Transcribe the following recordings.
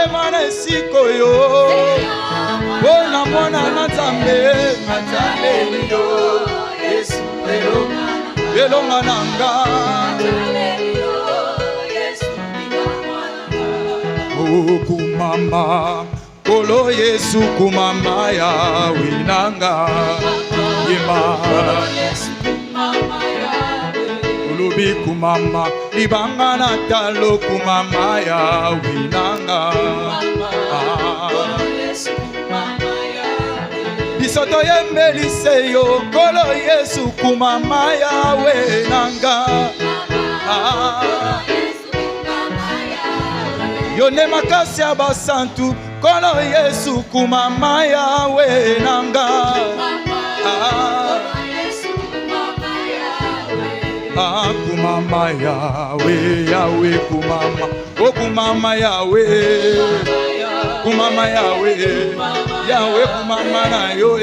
motema na sikoyo bona mwana na Nzambe yo Yesu elonga nanga kumama kolo Yesu kumama ya winanga yema ulubi kumama libanga na talo kumama ya winanga bisoto yembelise yo kolo Yesu kumama ya winanga yone makasi ya basantu kolo Yesu kumama yawe nanga kumama yawe yawe kumama o kumama yawe kumama yawe yawe kumama na yo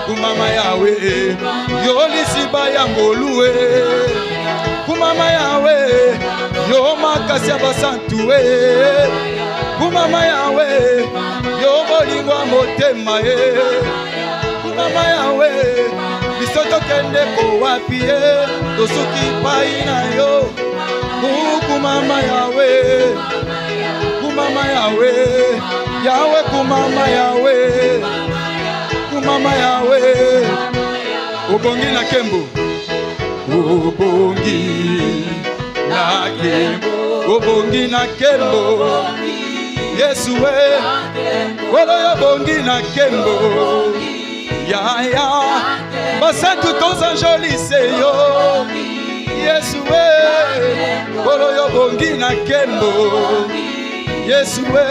kumama yawe yo lisiba ya ngoluwe kumama yawe yo makasi ya basantu kumama yawe yo bolingwa motema kumama yawe bisoto kende ko wapi tosuki pai na yo kumama yawe kumama yawe yawe kumama yawe kumama yawe obongi na kembo obongi na kembo obongi na kembo Yesu we kolo yo bongi na kembo ya ya basantu toza jolise yo Yesu we kolo yo bongi na kembo Yesu we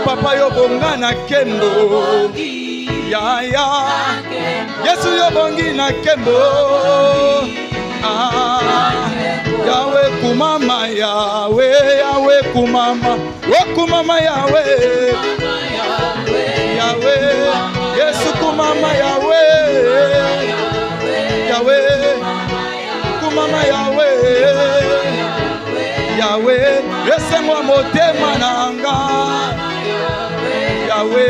papa yo bonga na kembo ya ya Yesu yo bongi na kembo Yawe kumama yawe yawe kumama o kumama yawe yawe Yesu kumama yawe yawe kumama yawe yawe laisse-moi motema nanga yawe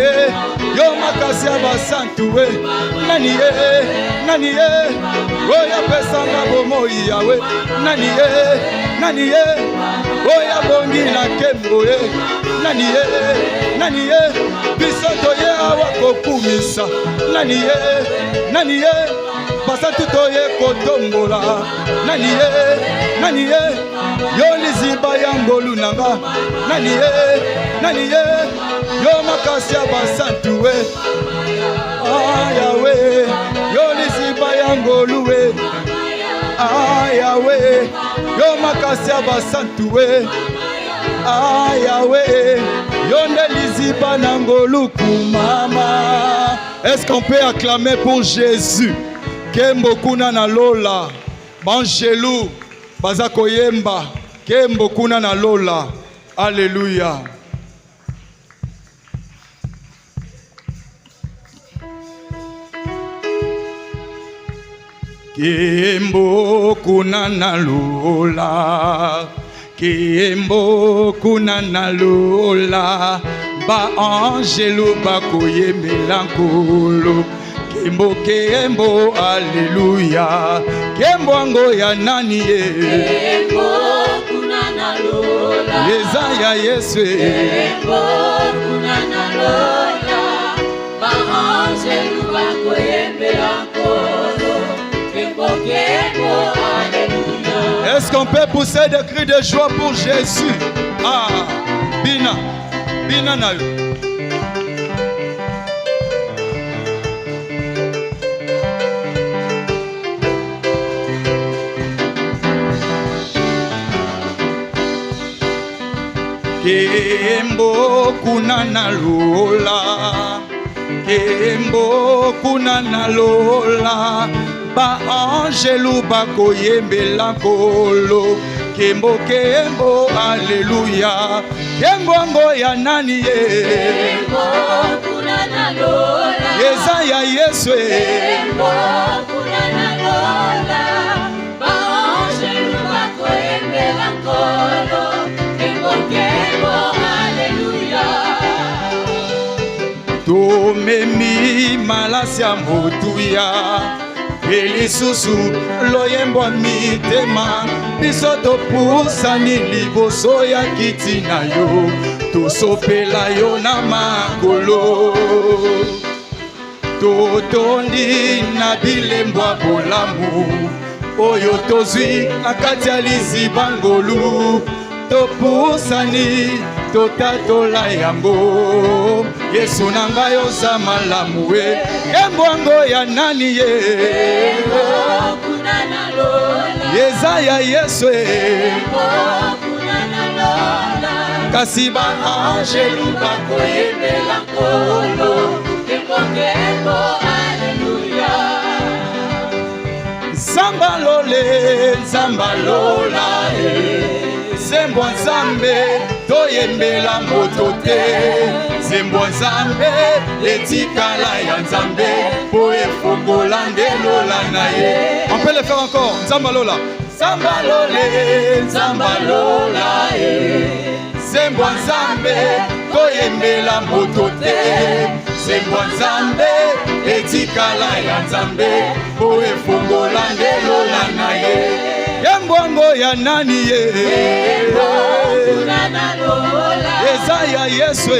yo makasi ya basantu we nani ye oya pesanga bomoi yawe nani ye oya bongi na kembo nani ye bisoto ye awa kokumisa nani ye basantu toye kotombola nani ye yo liziba ya ngolu nanga nani ye yo makasi ya basantu we yawe yo liziba ya ngolu we yawe yo makasi ya basantu we yawe yo nde liziba na ngolu kumama. Est-ce qu'on peut acclamer pour Jésus? Kembo kuna na lola banjelu bazako yemba kembo kuna na lola. Alléluia. Kembo kuna na lola kembo kuna na lola ba angelu bakoye melankolo kembo kembo alléluia kembo ango ya nani ye kembo kuna na lola eza ya Yesu kembo kuna na lola ba angelu bakoye melankolo kembo kembo alléluia. Est-ce qu'on peut pousser des cris de joie pour Jésus? Bina na yo. Kembo kuna na lola kembo kuna na lola ba angelu bakoyembela nkolo kembo kembo alléluia kembo ngo ya nani ye kembo kuna na lola eza ya Yesu kembo kuna na lola ba angelu bakoyembela nkolo kembo kembo malasi ya motuya elisusu loyembo mitema biso topusani liboso ya kiti na yo tosopela yo na makolo totondi na bilembo ya bolamu oyo tozwi na kati ya liziba ngolu topusani totatola yango Yesu na ngai oza malamu we embwango ya nani ye eza ya Yesu kasi ba angelu bakoyembela nkolo kembokembo aleluya zambalole zambalola zembo nzambe toyembela moto te zembo nzambe etikala ya nzambe po efongola ndelola na ye. On peut le faire encore. Nzambalola zambalole nzambalola zembo nzambe toyembela moto te zembo nzambe etikala ya nzambe po efongola ndelola na ye. Yembwango ya nani ye eza ya Yesu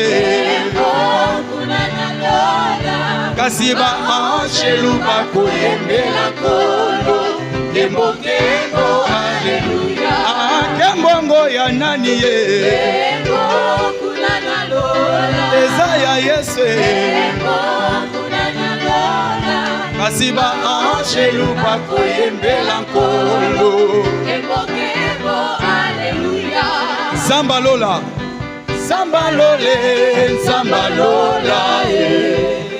kasi ba angelu bakoyembela nkolo kembokembo aleluya kembwango ya nani ye eza ya Yesu kasi ba angelu bakoyembela nkolo kembokembo aleluya zambalola zambalole zambalola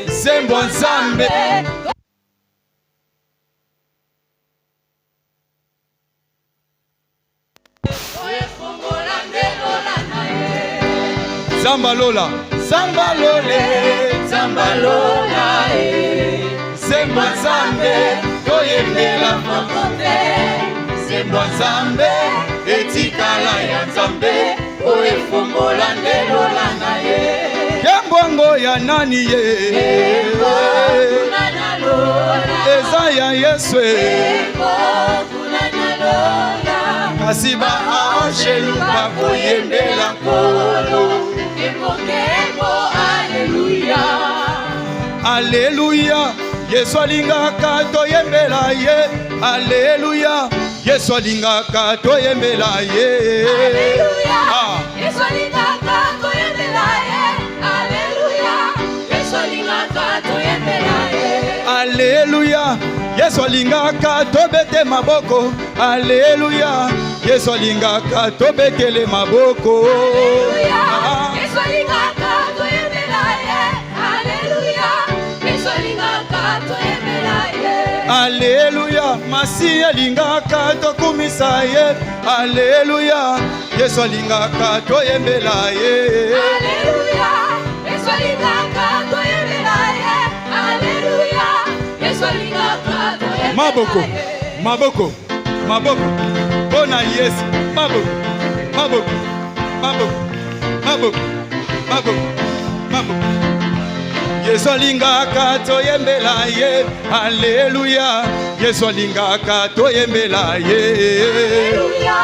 zembo nzambe zambalola zambalole zambalola zembo nzambe toyembela mokote zembo nzambe etikala ya nzambe o efongola ndelola na ye yembwango ya nani ye eza ya Yesu kasi ba angelu bakoyembela nkolo kembokembo aleluya aleluya Yesu alingaka toyembela ye aleluya Yesu alingaka toyembela ye aleluya Yesu alingaka toyembela ye aleluya Yesu alingaka toyembela ye aleluya Yesu alingaka tobete maboko aleluya Yesu alingaka tobetele maboko aleluya Yesu alingaka toyembela ye aleluya Yesu alingaka toyembela ye aleluya masi alingaka tokumisa ye aleluya Yesu alingaka toyembela ye aleluya Yesu alingaka toyembela ye aleluya Yesu alingaka toyembela maboko maboko maboko bona Yesu maboko maboko maboko maboko maboko maboko Yesu alingaka toyembela ye aleluya Yesu alingaka toyembela ye aleluya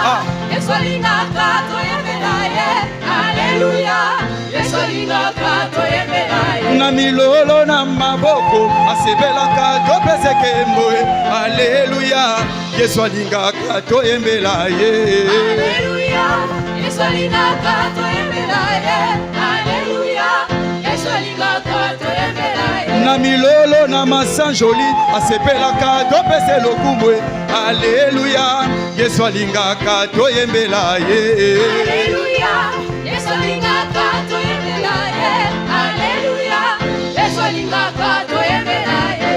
Yesu alingaka toyembela ye aleluya Yesu alingaka toyembela ye na milolo na maboko asebelaka topeseke mboe aleluya Yesu alingaka toyembela ye aleluya Yesu alingaka toyembela ye aleluya Yesu alingaka toyembela ye na milolo na masanjoli asepelaka topese lokumbwe aleluya Yesu alingaka toyembela ye aleluya Yesu alingaka toyembela ye aleluya Yesu alingaka toyembela ye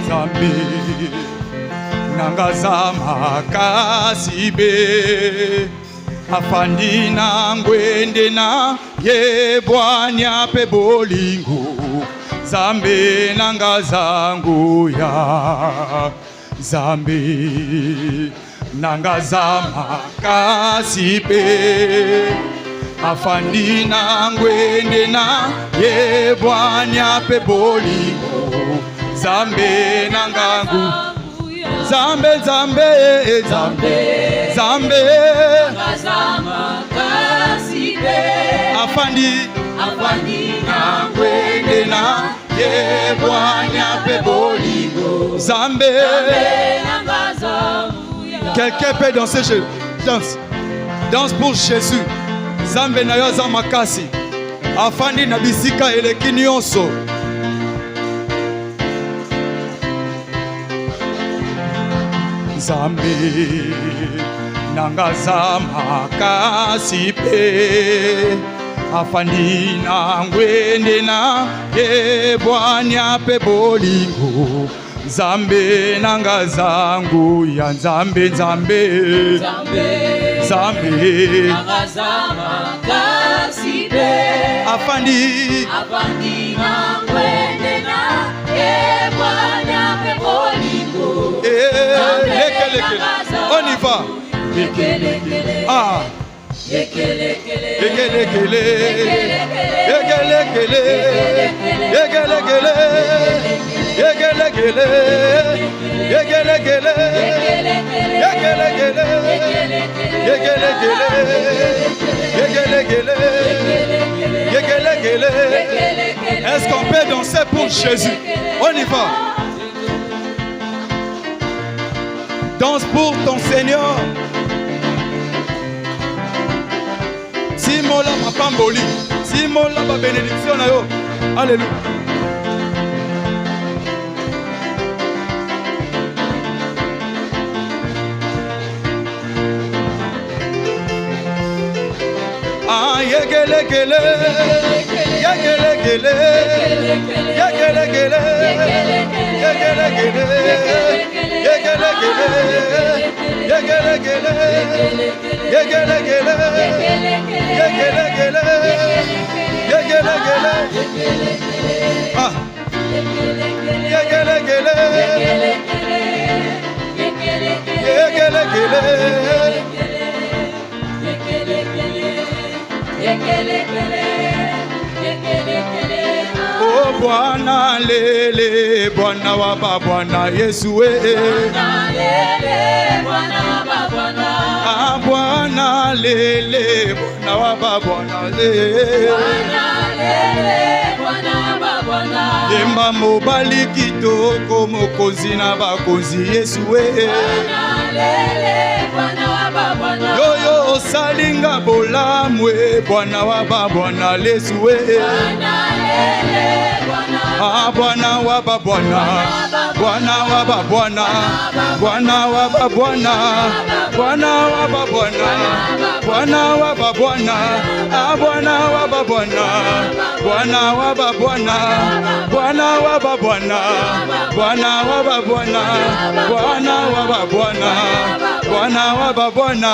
Zambi nangaza makasi be afandi na ngwende na ye bwanya pe bolingo Zambe nangaza nguya Zambe nangaza makasi be afandi na ngwende na ye bwanya pe bolingo Zambe na ngangu Zambe Zambe Zambe Zambe afandi na ngwende na ye bwanya pe bolingo Zambe. Quelqu'un peut danser, danse pour Jésus. Zambe na yo za makasi afandi na bisika eleki nyonso. Zambe nanga za makasi pe afandi na ngwende na ye bwanya pe bolingo Zambe nanga zangu ya Zambe Zambe Zambe nanga za makasi pe afandi na ngwende na ye bwanya pe bolingo on y va. Ah. Est-ce qu'on peut danser pour Jésus? On y va. Danse pour ton Seigneur. Simola mapamboli, simola ba bénédiction na yo. Alléluia. Ah yegele gele, yegele gele, yegele gele, yegele gele, yegele gele, yegele gele, yegele gele, yegele gele, yegele gele, ah, yegele gele, yegele gele. Oh Bwana lele, Bwana wa Bwana Yesu Bwana lele, Bwana wa Bwana. Ah Bwana lele, Bwana wa Bwana lele. Bwana lele, Bwana wa Bwana. Yemba mobali kitoko mokozi na bakozi Yesu Bwana lele, Bwana wa Bwana. Yo yo salinga bolamwe, Bwana wa Bwana Yesu Bwana lele, Bwana. Ah Bwana wa Bwana, Bwana wa Bwana, Bwana wa Bwana, Bwana wa Bwana, Bwana wa Bwana, ah Bwana wa Bwana, Bwana wa Bwana, Bwana wa Bwana, Bwana wa Bwana, Bwana wa Bwana, Bwana wa Bwana.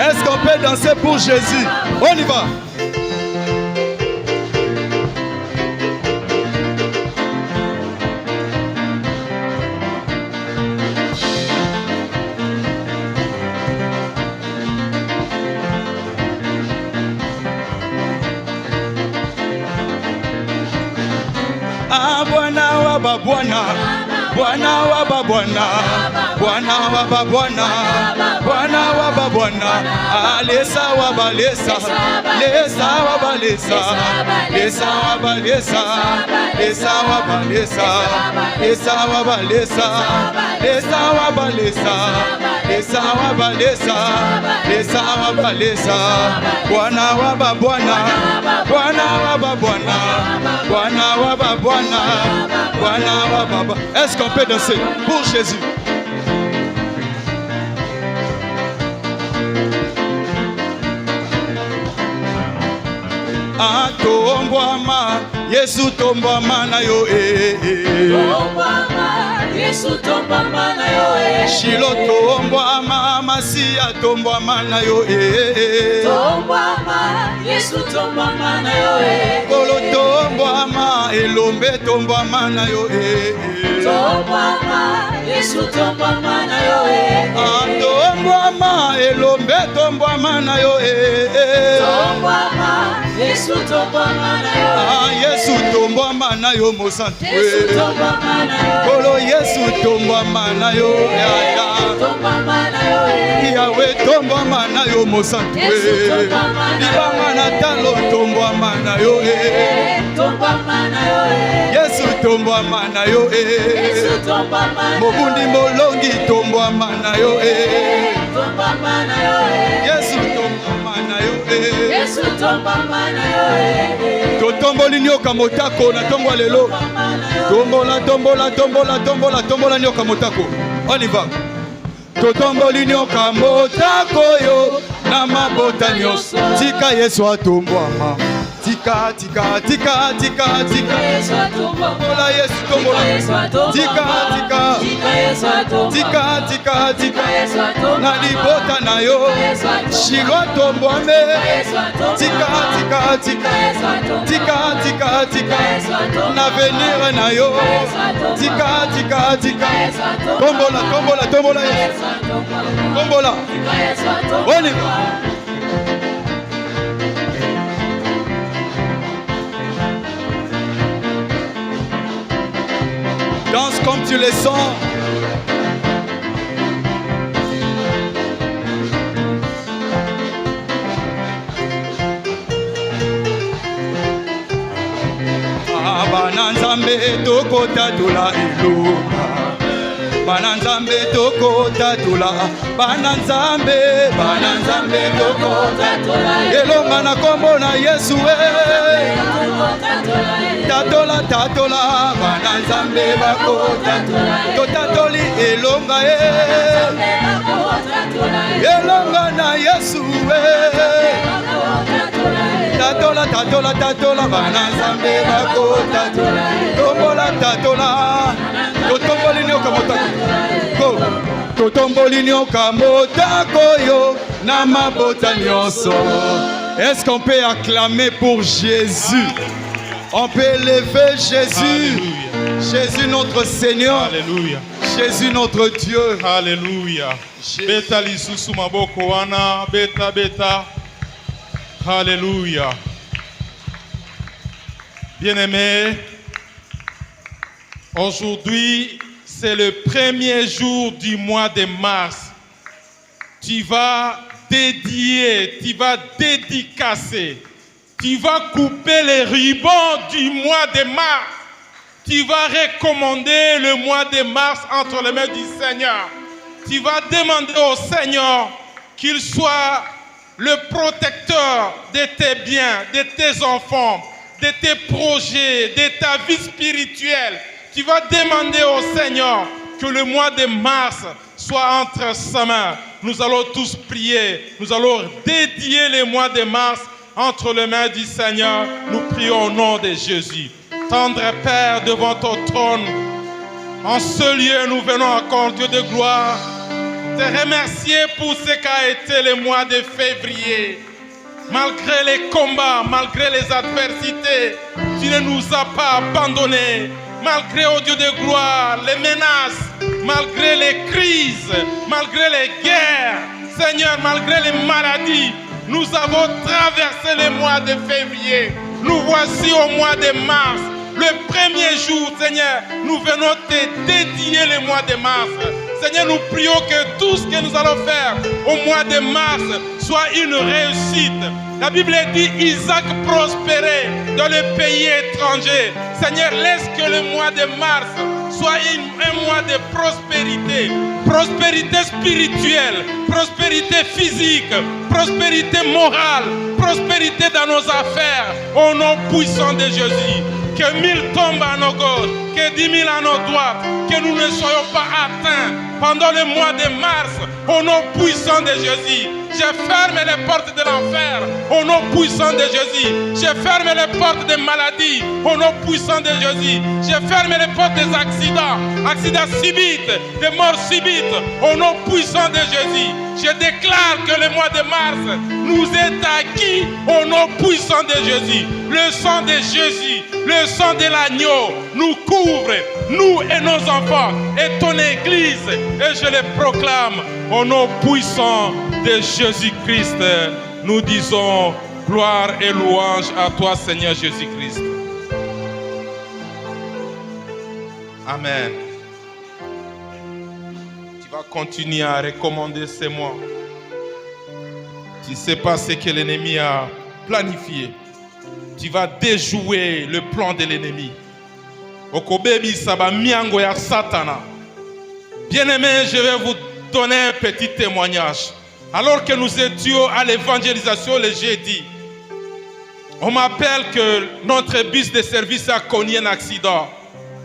Est-ce qu'on peut danser pour Jésus? On y va. Ah Bwana wa Bwana, Bwana wa Bwana, Bwana wa Bwana, Bwana wa Bwana. Alesa wa balesa, lesa wa balesa, lesa wa balesa, lesa wa balesa, lesa wa balesa, lesa wa balesa, lesa wa balesa, lesa wa balesa. Bwana wa Bwana, Bwana wa Bwana, Bwana wa Bwana, Bwana wa Bwana. Est-ce qu'on peut danser pour Jésus? Ah tombwama, Yesu tombwama na yo tombwama, Yesu tombwama na yo Shilo tombwama, Masia tombwama na yo tombwama, Yesu tombwama na yo Kolo tombwama, Elombe tombwama na yo Yesu tombama na yo tombama elombe tombama na yo tombama Yesu tombama na yo Yesu tombama na yo mosantu Yesu tombama na yo Kolo Yesu tombama na yo tombama na yo Yahweh tombama na yo mosantu Libanga na talo tombama na yo tombama na yo Yesu tombama na yo Yesu tombama Mobundi molongi tombama na yo tombama na yo Yesu tombama na yo Yesu tombama na yo totomboli nyoka motako na tongo lelo tombola tombola tombola tombola tombola nyoka motako on y va totomboli nyoka motako yo na mabota nyonso tika Yesu atombwama tika tika tika tika tika Yesu tombola Yesu tombola tika tika tika tika tika na libota na yo shilwa tombwame tika tika tika tika tika tika na venir na yo tika tika tika tombola tombola tombola Yesu tombola on y va. Danse comme tu le sens. Bana nzambe tokota tula ilunga. Bana nzambe tokota tula. Bana nzambe tokota tula. Elonga na kombo na Yesu tatola tatola bana nzambe bakota totatoli elonga elonga na Yesu tatola tatola tatola bana nzambe bakota tombola tatola totomboli nyoka motako totomboli nyoka motako yo na mabota nyonso. Est-ce qu'on peut acclamer pour Jésus? On peut élever Jésus. Alléluia. Jésus notre Seigneur. Alléluia. Jésus notre Dieu. Alléluia. Beta lisusu maboko wana beta beta. Alléluia. Bien-aimés, aujourd'hui, c'est le premier jour du mois de mars. Tu vas dédier, tu vas dédicacer, tu vas couper les rubans du mois de mars. Tu vas recommander le mois de mars entre les mains du Seigneur. Tu vas demander au Seigneur qu'il soit le protecteur de tes biens, de tes enfants, de tes projets, de ta vie spirituelle. Tu vas demander au Seigneur que le mois de mars soit entre ses mains. Nous allons tous prier. Nous allons dédier le mois de mars entre les mains du Seigneur. Nous prions au nom de Jésus. Tendre Père, devant ton trône, en ce lieu, nous venons encore, Dieu de gloire, te remercier pour ce qu'a été le mois de février. Malgré les combats, malgré les adversités, tu ne nous as pas abandonnés. Malgré, oh Dieu de gloire, les menaces, malgré les crises, malgré les guerres, Seigneur, malgré les maladies, nous avons traversé le mois de février. Nous voici au mois de mars. Le premier jour, Seigneur, nous venons te dédier le mois de mars. Seigneur, nous prions que tout ce que nous allons faire au mois de mars soit une réussite. La Bible dit Isaac prospérait dans le pays étranger. Seigneur, laisse que le mois de mars soit un mois de prospérité. Prospérité spirituelle, prospérité physique, prospérité morale, prospérité dans nos affaires. Au nom puissant de Jésus. Que 1000 tombent à nos gauches, que 10 000 à nos droites, que nous ne soyons pas atteints pendant le mois de mars, au nom puissant de Jésus. Je ferme les portes de l'enfer au nom puissant de Jésus. Je ferme les portes des maladies au nom puissant de Jésus. Je ferme les portes des accidents subites, des morts subites au nom puissant de Jésus. Je déclare que le mois de mars nous est acquis au nom puissant de Jésus. Le sang de Jésus, le sang de l'agneau nous couvre, nous et nos enfants et ton église. Et je le proclame au nom puissant de Jésus-Christ. Nous disons gloire et louange à toi, Seigneur Jésus-Christ. Amen. Tu vas continuer à recommander ces mois. Tu ne sais pas ce que l'ennemi a planifié. Tu vas déjouer le plan de l'ennemi. Okobebi saba miango ya Satana. Bien-aimés, je vais vous donner un petit témoignage. Alors que nous étions à l'évangélisation le jeudi, on m'appelle que notre bus de service a connu un accident.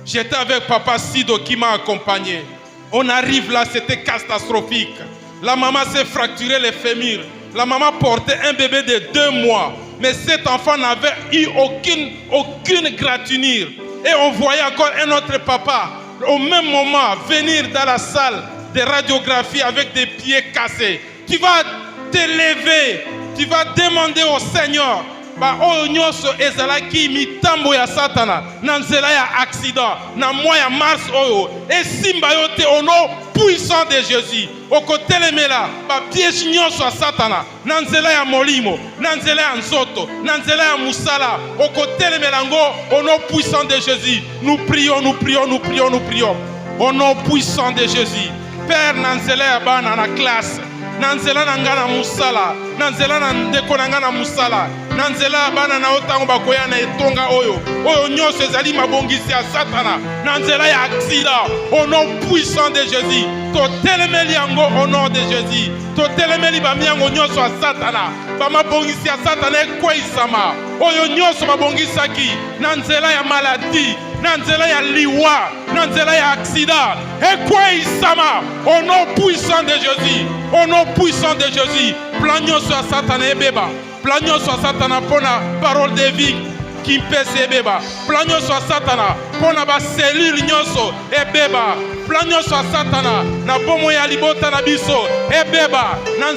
J'étais avec Papa Sido qui m'a accompagné. On arrive là, c'était catastrophique. La maman s'est fracturée les fémurs. La maman portait un bébé de 2 mois. Mais cet enfant n'avait eu aucune gratinure. Et on voyait encore un autre papa, au même moment, venir dans la salle de radiographie avec des pieds cassés. Tu vas te lever, tu vas demander au Seigneur. Oyo nyonso ezalaki mitambo ya Satana na nzela ya accident na mois ya mars oyo esimba yo te au nom puissant de Jésus. Okotelemela ba piège nyonso ya Satana na nzela ya molimo, na nzela ya nzoto, na nzela ya musala. Okotelemela ngo au nom puissant de Jésus. Nous prions, nous prions, nous prions, nous prions. Au nom puissant de Jésus. Père, na nzela ya bana na classe, na nzela na nga na musala, na nzela na ndeko na nga na musala, na nzela bana na otango bakoya na etonga oyo nyonso ezali mabongisi ya Satana, na nzela ya accident au nom puissant de Jésus. Totelemeli yango au nom de Jésus. Totelemeli bamiango nyonso ya Satana, bamabongisi ya Satana ekweisama oyo nyonso babongisaki na nzela ya maladie, na nzela ya liwa, na nzela ya accident ekweisama au nom puissant de Jésus. Au nom puissant de Jésus. Plan nyonso ya Satana ebeba, plan nyonso ya Satana pona parole de vie qui pèse ebeba, plan nyonso ya Satana pona ba cellule nyonso ebeba, plan nyonso ya Satana na bomo ya libota na biso ebeba, na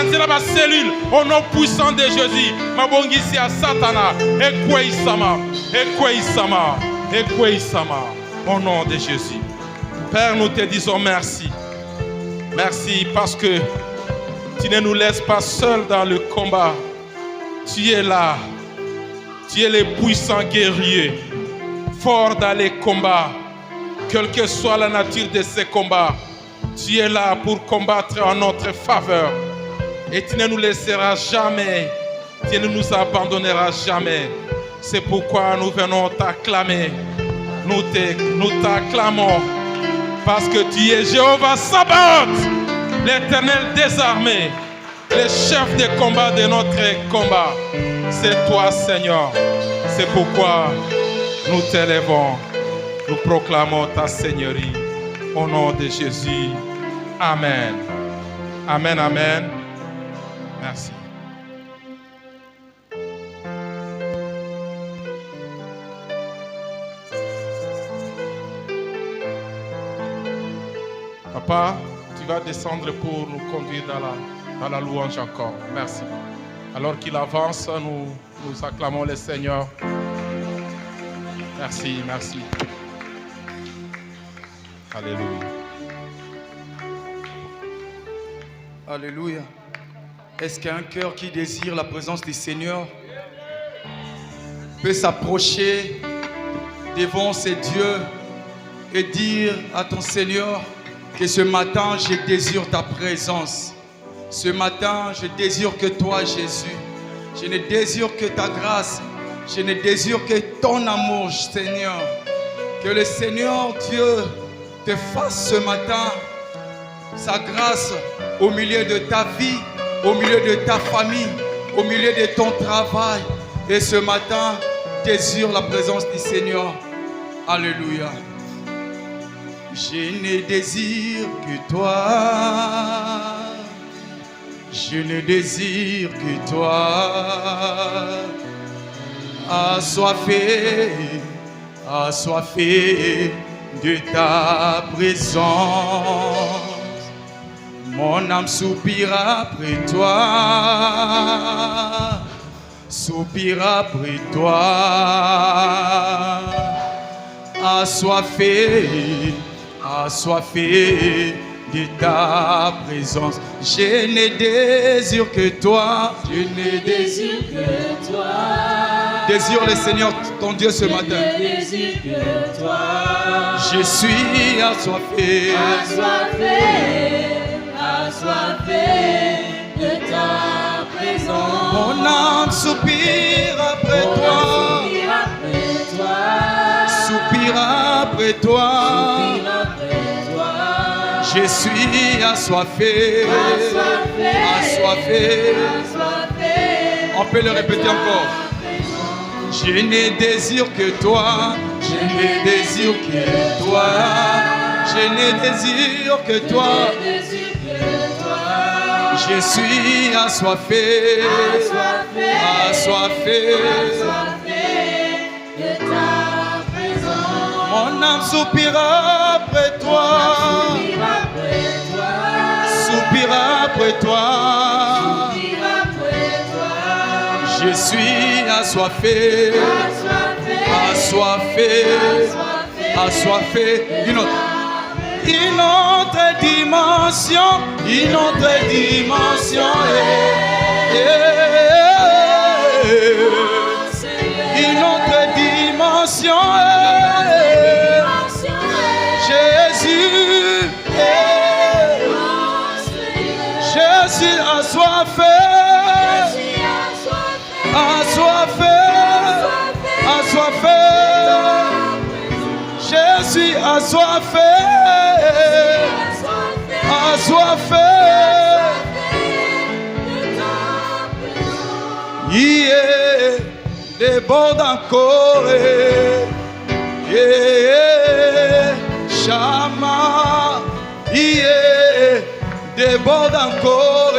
nzela ba cellule au nom puissant de Jésus. Mabongisi ya Satana ekweisama, ekweisama, ekweisama au nom de Jésus. Père, nous te disons merci. Merci parce que tu ne nous laisses pas seuls dans le combat. Tu es là. Tu es le puissant guerrier, fort dans les combats. Quelle que soit la nature de ces combats, tu es là pour combattre en notre faveur. Et tu ne nous laisseras jamais. Tu ne nous abandonneras jamais. C'est pourquoi nous venons t'acclamer. Nous t'acclamons. Parce que tu es Jéhovah Sabaoth, l'Éternel des armées, le chef de combat de notre combat. C'est toi, Seigneur. C'est pourquoi nous t'élèvons. Nous proclamons ta Seigneurie. Au nom de Jésus. Amen. Amen, amen. Merci. Papa, tu vas descendre pour nous conduire dans la louange encore. Merci. Alors qu'il avance, nous acclamons le Seigneur. Merci, merci. Alléluia. Alléluia. Est-ce qu'il y a un cœur qui désire la présence du Seigneur peut s'approcher devant ces dieux et dire à ton Seigneur que ce matin, je désire ta présence. Ce matin, je désire que toi, Jésus. Je ne désire que ta grâce. Je ne désire que ton amour, Seigneur. Que le Seigneur Dieu te fasse ce matin sa grâce au milieu de ta vie, au milieu de ta famille, au milieu de ton travail. Et ce matin, désire la présence du Seigneur. Alléluia. Je ne désire que toi. Je ne désire que toi. Assoiffé, assoiffé de ta présence. Mon âme soupire après toi, soupire après toi. Assoiffé, assoiffé de ta présence. Je ne désire que toi, je ne désire que toi. Désire le Seigneur, ton Dieu, ce matin. Je ne désire que toi. Je suis assoiffé, assoiffé, assoiffé de ta présence. mon âme soupire après toi, Soupire après toi. soupire après toi. Soupire après toi. Je suis assoiffé, Assoiffé, assoiffé. assoiffé. On peut le répéter encore. Je ne désire que toi, je ne désire que toi, je ne désire que toi. Je désire que toi. Je suis assoiffé, Assoiffé, assoiffé. assoiffé de ta présence. Mon âme soupira après toi, Soupire après toi. soupira après toi. Soupire après toi. Je suis assoiffé, Assoiffé, assoiffé, assoiffé. Une autre dimension, une autre dimension. Une autre dimension. Jésus, je suis assoiffé, assoiffé, assoiffé. Je suis assoiffé, assoiffé. Yeah, déborde encore. Yeah, Shama. Yeah, déborde encore.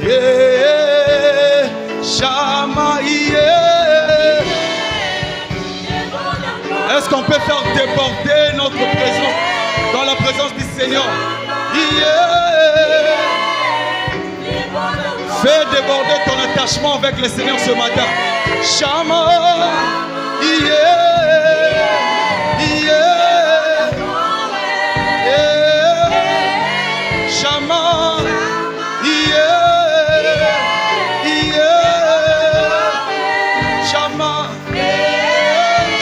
Yeah, Shama. Yeah. Est-ce qu'on peut faire déborder notre présence dans la présence du Seigneur? Yeah. Fais déborder ton attachement avec le Seigneur ce matin. Shama. Yeah. Yeah. Yeah. Shama. Yeah. Yeah. Shama.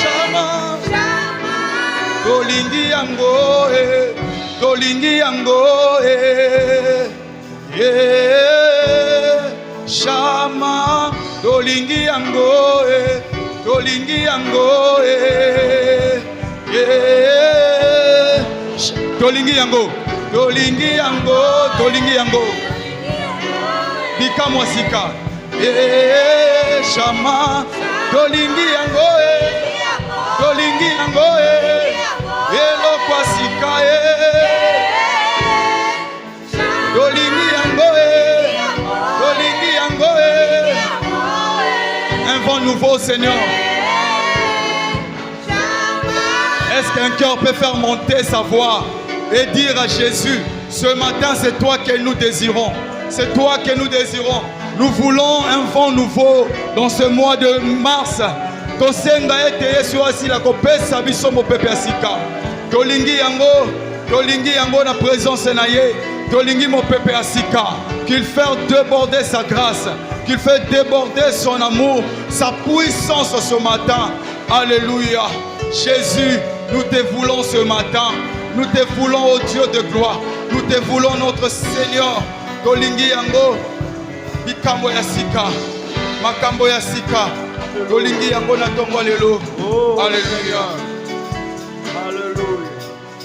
Shama. Tolingi yango, tolingi yango, yeah. Shama, tolingi yango, tolingi yango, yeah. Tolingi yango, tolingi yango, tolingi yango. Bika mwasika, yeah. Shama, tolingi yango, tolingi yango, elo kwasika, tolingi yango, tolingi yango. Un vent nouveau, Seigneur. Est-ce qu'un cœur peut faire monter sa voix et dire à Jésus, ce matin c'est toi que nous désirons, c'est toi que nous désirons. Nous voulons un vent nouveau dans ce mois de mars. Tosenga ete Yesu asila kopesa biso mopepe asika. Tolingi yango na présence na ye. Tolingi mopepe asika. Qu'il fait déborder sa grâce, qu'il fait déborder son amour, sa puissance ce matin. Alléluia. Jésus, nous te voulons ce matin. Nous te voulons, ô Dieu de gloire. Nous te voulons, notre Seigneur. Tolingi yango bikambo ya sika, makambo ya sika. Tolingi yango na tongo lelo. Alléluia. Alléluia.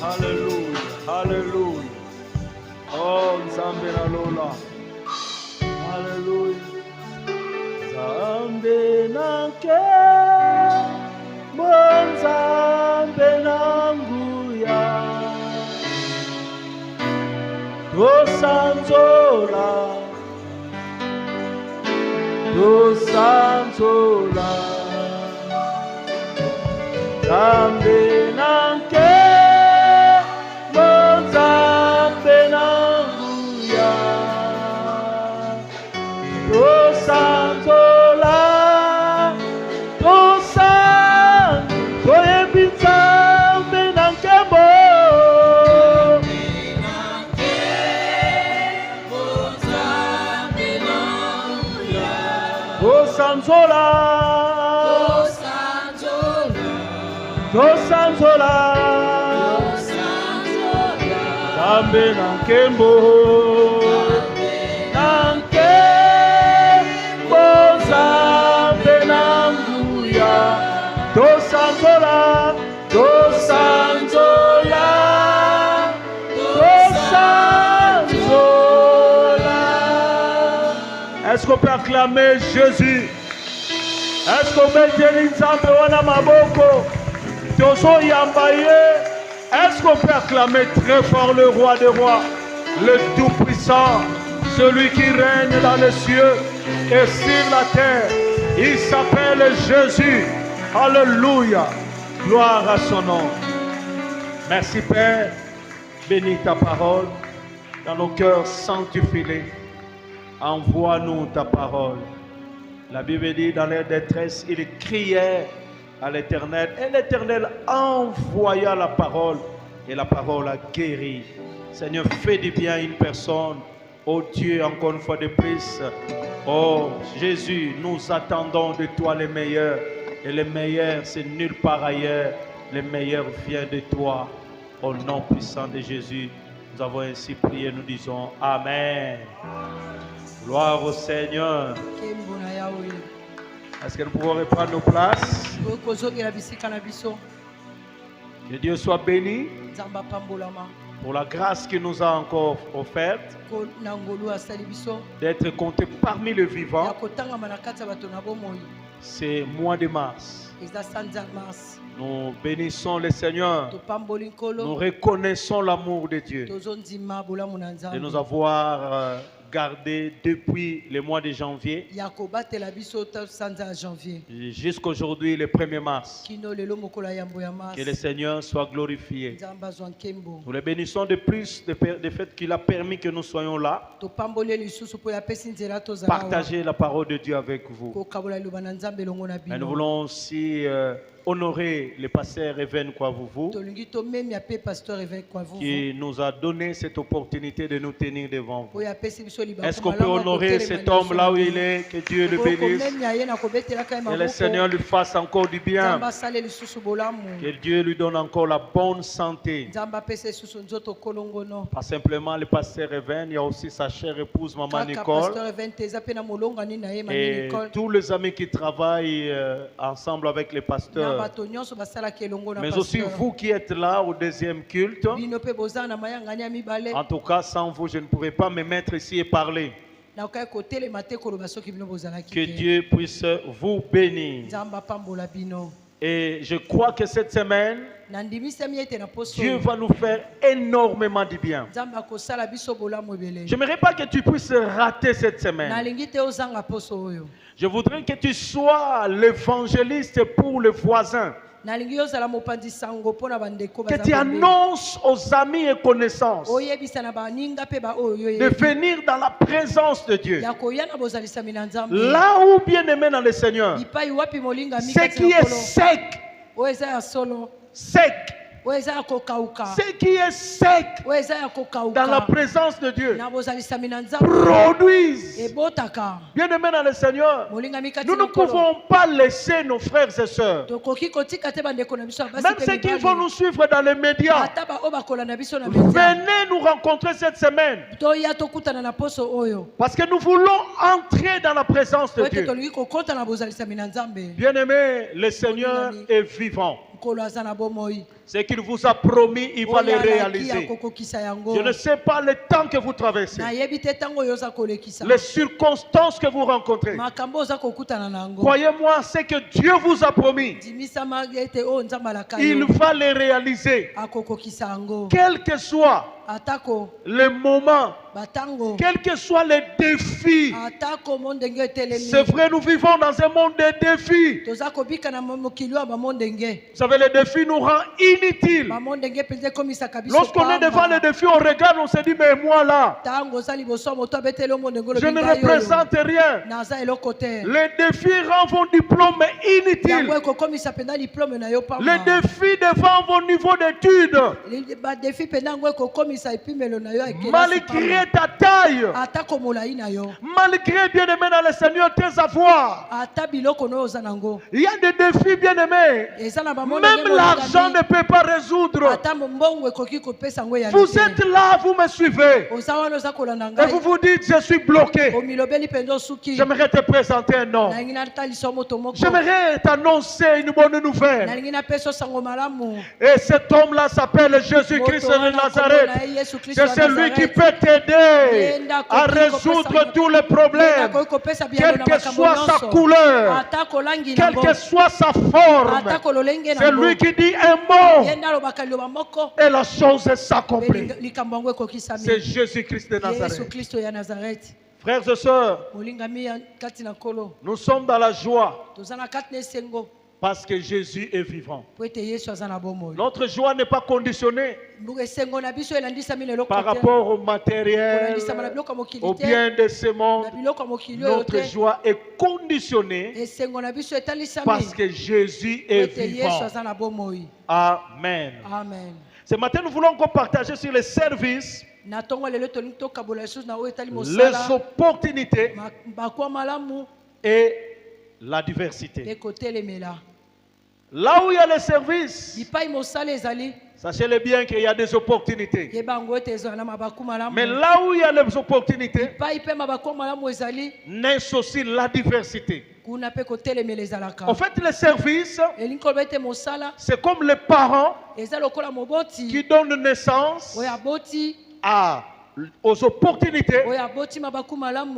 Alléluia. Alléluia. Oh, Nzambe na lola. Alléluia. Nzambe na ke, Nzambe na nguya. Tosanzola tosanzola Nzambe nanke Nzambe nanguya tosanzola toyebi Nzambe nankembo tosanzola Nzambe nankembo Nzambe nanguya tosanzola Est-ce qu'on peut acclamer Jésus? Est-ce qu'on peut dire Nzambe wana maboko tozo yambaye? Est-ce qu'on peut acclamer très fort le roi des rois, le tout-puissant, celui qui règne dans les cieux et sur la terre? Il s'appelle Jésus. Alléluia. Gloire à son nom. Merci Père. Bénis ta parole dans nos cœurs sanctifiés. Envoie-nous ta parole. La Bible dit dans leur détresse, ils crièrent à l'Éternel et l'Éternel envoya la parole et la parole a guéri. Seigneur, fais du bien à une personne. Oh Dieu, encore une fois de plus. Oh Jésus, nous attendons de toi les meilleurs. Et les meilleurs, c'est nulle part ailleurs. Les meilleurs viennent de toi. Au nom puissant de Jésus, nous avons ainsi prié, nous disons Amen. Gloire au Seigneur. Est-ce que nous pouvons reprendre nos places? Que Dieu soit béni pour la grâce qu'il nous a encore offerte d'être compté parmi les vivants. C'est mois de mars. Nous bénissons le Seigneur. Nous reconnaissons l'amour de Dieu de nous avoir gardés depuis le mois de janvier jusqu'aujourd'hui, le 1er mars. Que le Seigneur soit glorifié. Nous le bénissons de plus du fait qu'il a permis que nous soyons là. Partager la parole de Dieu avec vous. Et nous voulons aussi honorer le pasteur Even Kwavuvu qui nous a donné cette opportunité de nous tenir devant vous. Est-ce qu'on peut honorer cet homme là où il est? Que Dieu le bénisse. Que le Seigneur lui fasse encore du bien. Que Dieu lui donne encore la bonne santé. Pas simplement le pasteur Even, il y a aussi sa chère épouse Maman Nicole. Et tous les amis qui travaillent ensemble avec les pasteurs. Mais aussi vous qui êtes là au deuxième culte. En tout cas, sans vous, je ne pourrais pas me mettre ici et parler. Que Dieu puisse vous bénir. Et je crois que cette semaine, Dieu va nous faire énormément de bien. Je n'aimerais pas que tu puisses rater cette semaine. Je voudrais que tu sois l'évangéliste pour les voisins. Que tu annonces aux amis et connaissances de venir dans la présence de Dieu. Là où bien aimé dans le Seigneur, ce qui est sec, ce qui est sec dans la présence de Dieu produisent. Bien aimé dans le Seigneur, nous ne pouvons pas laisser nos frères et sœurs, même ceux qui vont nous suivre dans les médias, venez nous rencontrer cette semaine, parce que nous voulons entrer dans la présence de Dieu. Bien aimé, le Seigneur est vivant. Ce qu'il vous a promis, il va le réaliser. Je ne sais pas le temps que vous traversez, les circonstances que vous rencontrez. Croyez-moi, ce que Dieu vous a promis, il va le réaliser. Quel que soit le moment, quel que soit les défis. C'est vrai, nous vivons dans un monde de défis. Vous savez, les défis nous rendent inutiles. Lorsqu'on est devant les défis, on regarde, on se dit, mais moi là, je ne représente rien. Les défis rendent vos diplômes inutiles. Les défis devant vos niveaux d'études, malgré ta taille, malgré, bien aimé dans le Seigneur, tes avoirs, il y a des défis, bien aimés. Même l'argent ne peut pas résoudre. Vous êtes là, vous me suivez, et vous vous dites, je suis bloqué. J'aimerais te présenter un homme. J'aimerais t'annoncer une bonne nouvelle. Et cet homme-là s'appelle Jésus-Christ de Nazareth. C'est celui qui peut t'aider à résoudre tous les problèmes, quelle que soit sa couleur, quelle que soit sa forme. C'est lui qui dit un mot et la chose s'accomplit. C'est Jésus-Christ de Nazareth. Frères et sœurs, nous sommes dans la joie parce que Jésus est vivant. Notre joie n'est pas conditionnée par rapport au matériel, au bien de ce monde. Notre joie est conditionnée parce que Jésus est vivant. Amen. Ce matin, nous voulons encore partager sur les services, les opportunités et la diversité. Là où il y a les services, sachez-le bien qu'il y a des opportunités. Mais là où il y a les opportunités, naissent aussi la diversité. En fait, les services, c'est comme les parents qui donnent naissance aux opportunités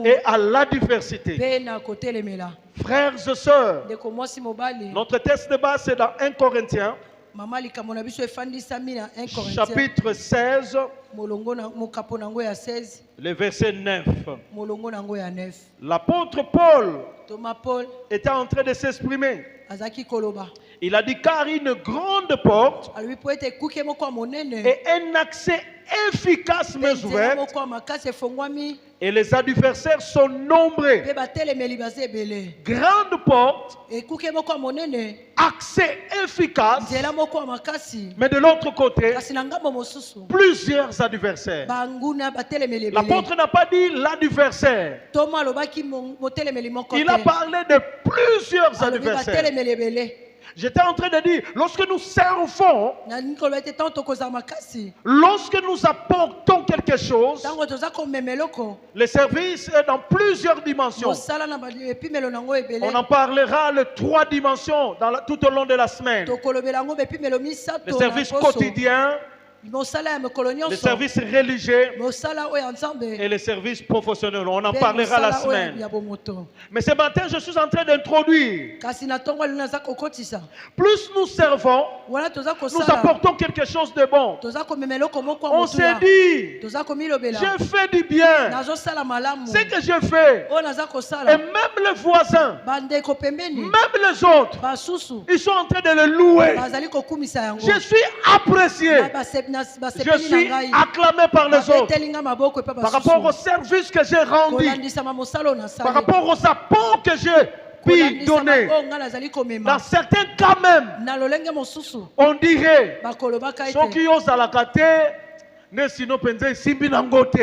et à la diversité. Frères et sœurs, notre texte de base c'est dans 1 Corinthiens, chapitre 16, le verset 9. L'apôtre Paul était en train de s'exprimer. Il a dit, car une grande porte et un accès efficace m'est ouvert, et les adversaires sont nombreux. Grande porte, accès efficace, mais de l'autre côté, plusieurs adversaires. L'apôtre n'a pas dit l'adversaire. Il a parlé de plusieurs adversaires. J'étais en train de dire, lorsque nous servons, lorsque nous apportons quelque chose, le service est dans plusieurs dimensions. On en parlera les 3 dimensions tout au long de la semaine. Le service quotidien, le service religieux et le service professionnel. On en parlera la semaine. Mais ce matin, je suis en train d'introduire. Plus nous servons, nous apportons quelque chose de bon. On s'est dit, je fais du bien. Ce que je fais, et même les voisins, même les autres, ils sont en train de le louer. Je suis apprécié. Je suis acclamé par les autres par rapport au service que j'ai rendu, par rapport aux apports que j'ai pu donner. Dans certains cas même, on dirait ceux qui osent à la kate, ne sinon penser simbi nangote.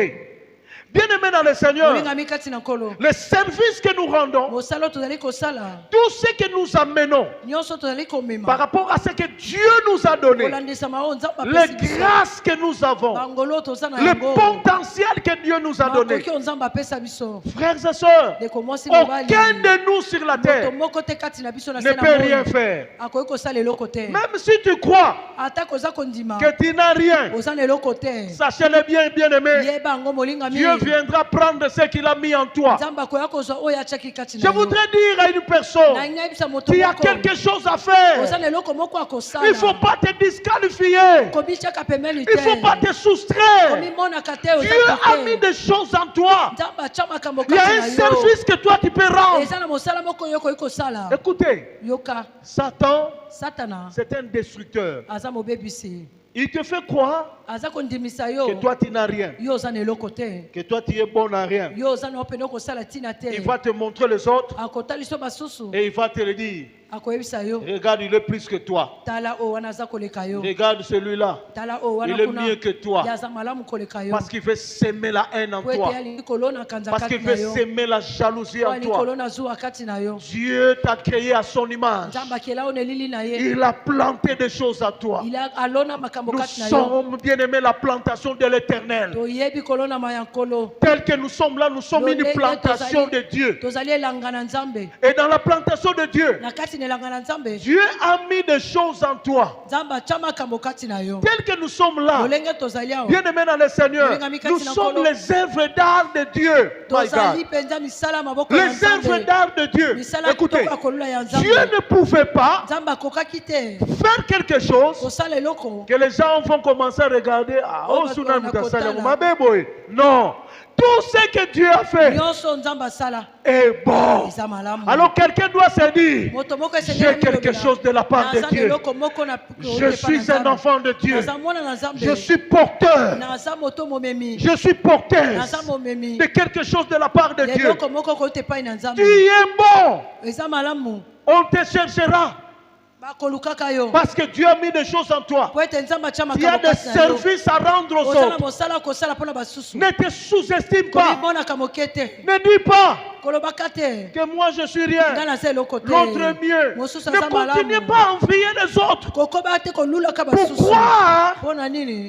Bien-aimés dans le Seigneur, molingami kati na nkolo le service que nous rendons, mosala tozali kosala tout ce que nous amenons nyonso tozali komema par rapport à ce que Dieu nous a donné, kolandisama oyo nzambe les apesi biso grâces que nous avons, bangolo toza na le yango potentiel que Dieu nous a donné. makoki oyo nzambe apesa biso Frères et sœurs, ndeko mwasi mobali aucun de nous sur la moto terre moko te kati na biso na ne se na peut rien moi faire. akoki kosala eloko te Même si tu crois ata koza kondima que tu n'as rien, oza na eloko te sachez-le bien, bien-aimé, yeba yango molingami Dieu viendra prendre ce qu'il a mis en toi. nzambe akoya kozwa oyo atiaki kati Je na yo voudrais dire à une personne, na ngayebisa moto tu as moko quelque chose à oza faire. na eloko moko Il akosala ne faut pas te disqualifier. kobitiaka pembeni Il ne faut pas te te soustraire. komimonaka te Dieu a mis oza des choses en toi. nzambe atya makambo Il y a kati un na yo service que toi tu peux rendre. eza na mosala moko yo okoki kosala Écoutez, yoka Satan, satana c'est un destructeur. aza mobebisi Il te fait croire aza kondimisa que yo toi tu n'as rien, yo oza na eloko te que toi tu es bon à rien. yo oza na opene okosala ntina te Il va te montrer les autres akotalisa basusu et il va te le dire. akoyebisa yo Regarde, il est plus que toi. tala oyo wana aza koleka yo Regarde celui-là. tala oyo wana Il est kuna mieux que toi. ye aza malamu koleka yo Parce qu'il veut s'aimer la haine en po ete toi. alingi kolona kanza Parce kati qu'il na veut yo s'aimer la jalousie po en alingi toi. kolona zuwa kati na yo Dieu t'a créé à son image. nzambe akela oyo na elili na ye Il a planté des choses à toi. alona makambo Nous kati na yo sommes bien aimés la plantation de l'éternel. toyebi kolonama ya nkolo Tel que nous sommes là, nous sommes une Lolenge plantation de Dieu. tozali elanga na nzambe Et dans la plantation de Dieu, na kati na elanga na nzambe Dieu a mis des choses en toi. nzambe atya makambo kati na yo Tel que nous sommes là, lolenge tozali awa bien aimés dans le Seigneur, nous sommes les œuvres d'art de Dieu. My tozali God. mpenza misala ya maboko ya Les œuvres nzambe d'art de Dieu. misala ya Écoutez, kitoko ya kolula ya nzambe Dieu ne pouvait pas nzambe akokaki te faire quelque chose kosala eloko que les gens vont commencer à regarder. Ah, Oh, oh, Suna on a Mutasala, kotala. Mabeboy. Non. Tout ce que Dieu a fait nyonso nzambe asala est bon. eza malamu Alors quelqu'un doit se dire, moto moko j'ai quelque chose de la part de naza na Dieu. eloko moko na Je suis un enfant de Dieu. naza mwana na nzambe Je suis porteur. naza moto momemi Je suis porteur naza momemi de quelque chose de la part de ya Dieu. eloko moko kote epai na nzambe Tu es bon. eza malamu On te cherchera bakolukaka yo parce que Dieu a mis des choses en toi. po ete nzambe atya Il y a makambo des kati na yo services à rendre aux oza na autres. mosala kosala mpona basusu Ne te sous-estime pas. komimonaka moke te Ne dis pas kolobaka te que moi je suis rien. nga naza eloko te L'autre est mieux. mosusu Ne aza continuez malamu pas à envier les autres. kokoba te kolulaka Pour basusu croire mpona nini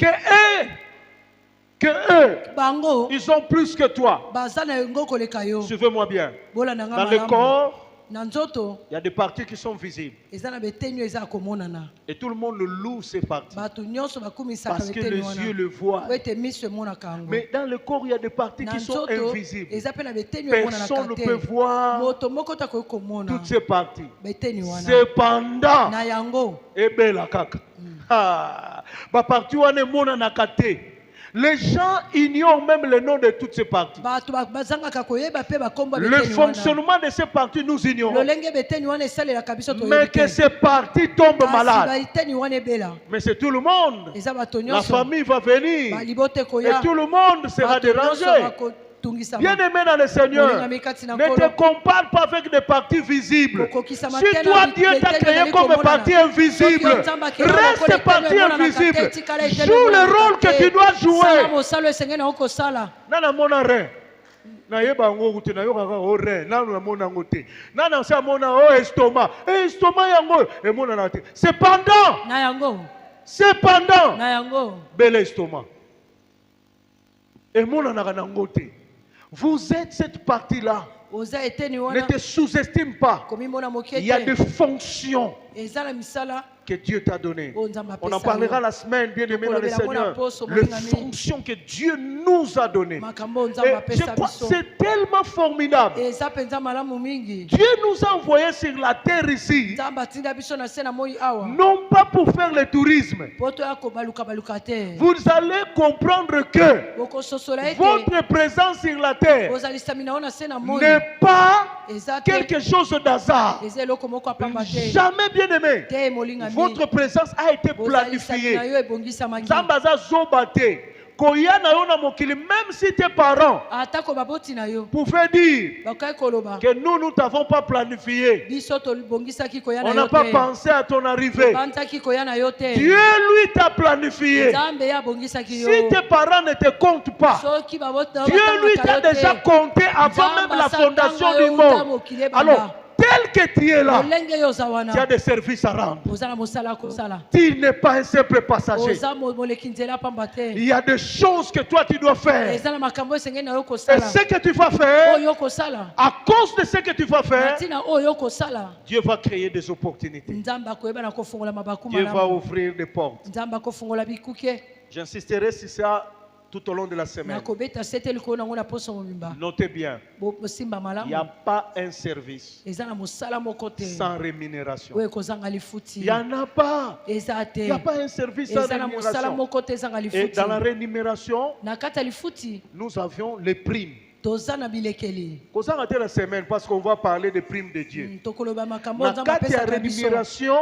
que eux, bango ils ont plus que toi. baza na yango koleka yo Suivez-moi bien. bolanda nga Dans le malamu corps, na nzoto il y a des parties qui sont visibles. eza na betenio eza ya komonana Et tout le monde loue ces parties. bato nyonso bakumisaka Parce que les betenio yeux wana le voient. po ete miso emonaka yango Mais dans le corps, il y a des parties na qui sont nzoto invisibles. eza mpe na betenio Personne emonanaka ne te peut voir moto moko te akoki komona toutes ces parties. betenio wana Cependant, na yango ebela kaka. Ah, ba partie wana emonanaka te. Les gens ignorent même le nom de toutes ces parties. bato bazangaka koyeba mpe bakombo ya Le beteni wana fonctionnement de ces parties, nous ignorons. lolenge beteni wana esalelaka biso Mais que ces parties tombent malades. beteni wana ebela Mais c'est tout le monde. eza bato La nyonso famille va venir. balibote Et koya tout le monde sera bato nyonso dérangé. bakotungisama Bien-aimé dans le Seigneur, molingami kati na ne te nkolo compare pas avec des parties visibles. okokisama Si te toi na Dieu t'a beteni créé ezali comme komonana. partie invisible, Soki yo Nzambe akela reste lokola partie eteni emonanaka te, invisible. etikala eteni Joue le emonanaka rôle que te. tu dois Sala jouer. mosala esengeli nango kosala Nana mona rein. Na yeba yango te na yoka ka o rein. Nana na mona yango te. Nana sa mona o estomac. Estomac yango e mona na te. Cependant, na yango cependant, na yango bel estomac. E mona na yango te. Vous êtes cette partie-là. oza eteni Ne wana te sous-estime pas. komimona moke Il y a des te fonctions eza na misala que Dieu t'a donné. oyo Nzambe On en apesa parlera yo. la semaine, bien aimé dans le Tokolobela mwana Seigneur. poso, Les molingami. fonctions que Dieu nous a données. makambo oyo Et Nzambe je apesa crois biso que c'est tellement formidable. eza mpenza malamu mingi Dieu nous a envoyés sur la terre ici, Nzambe atinda biso na se na moi awa non pas pour faire le tourisme. po toya kobalukabaluka te Vous allez comprendre que bokososola ete votre présence sur la terre ozalisami na yo na se na moi n'est pas eza te quelque chose d'hasard. eza eloko moko apamba te Jamais, bien aimé, te molingami votre présence a été bozalisami na planifiée. yo ebongisamaki Zambaza zobate Koya na yo na mokili, même si tes parents atako baboti na yo pouvaient dire bakai koloba que nous ne t'avons pas planifié. biso tobongisaki koya na On yo n'a pas te pensé à ton arrivée. bantaki koya na yo te Dieu, lui, t'a planifié. nzambe ye abongisaki yo Si tes parents ne te comptent pas, soki babota Dieu, lui, t'a déjà compté avant même la fondation du monde. Alors, tel que tu es là, lolenge yo oza tu as wana des services à rendre. oza na mosala kosala Tu n'es pas un simple passager. oza moleki nzela pamba te Il y a des choses que toi, tu dois faire. eza na makambo esengeli na yo Et kosala ce que tu vas faire, oyo kosala à cause de ce que tu vas na faire, ntina oyo kosala Dieu va créer des opportunités. nzambe akoyeba na kofungola mabaku Dieu va malamu ouvrir des portes. nzambe akofungola bikuke J'insisterai sur ça tout au long de la semaine. nakobeta sete likolo nango na poso mobimba Notez bien, bosimba il n'y a malamu pas un service eza na mosala moko te sans rémunération. oyo ekozanga Il lifuti n'y en a pas. eza Il te n'y a pas un service sans eza na mosala rémunération. moko te ezanga Et lifuti dans la rémunération, na kati ya lifuti nous avions les primes. toza na bilekeli Qu'on a raté la semaine parce qu'on va parler des primes de Dieu. tokoloba makambo Dans nzambe la apesaka biso rémunération,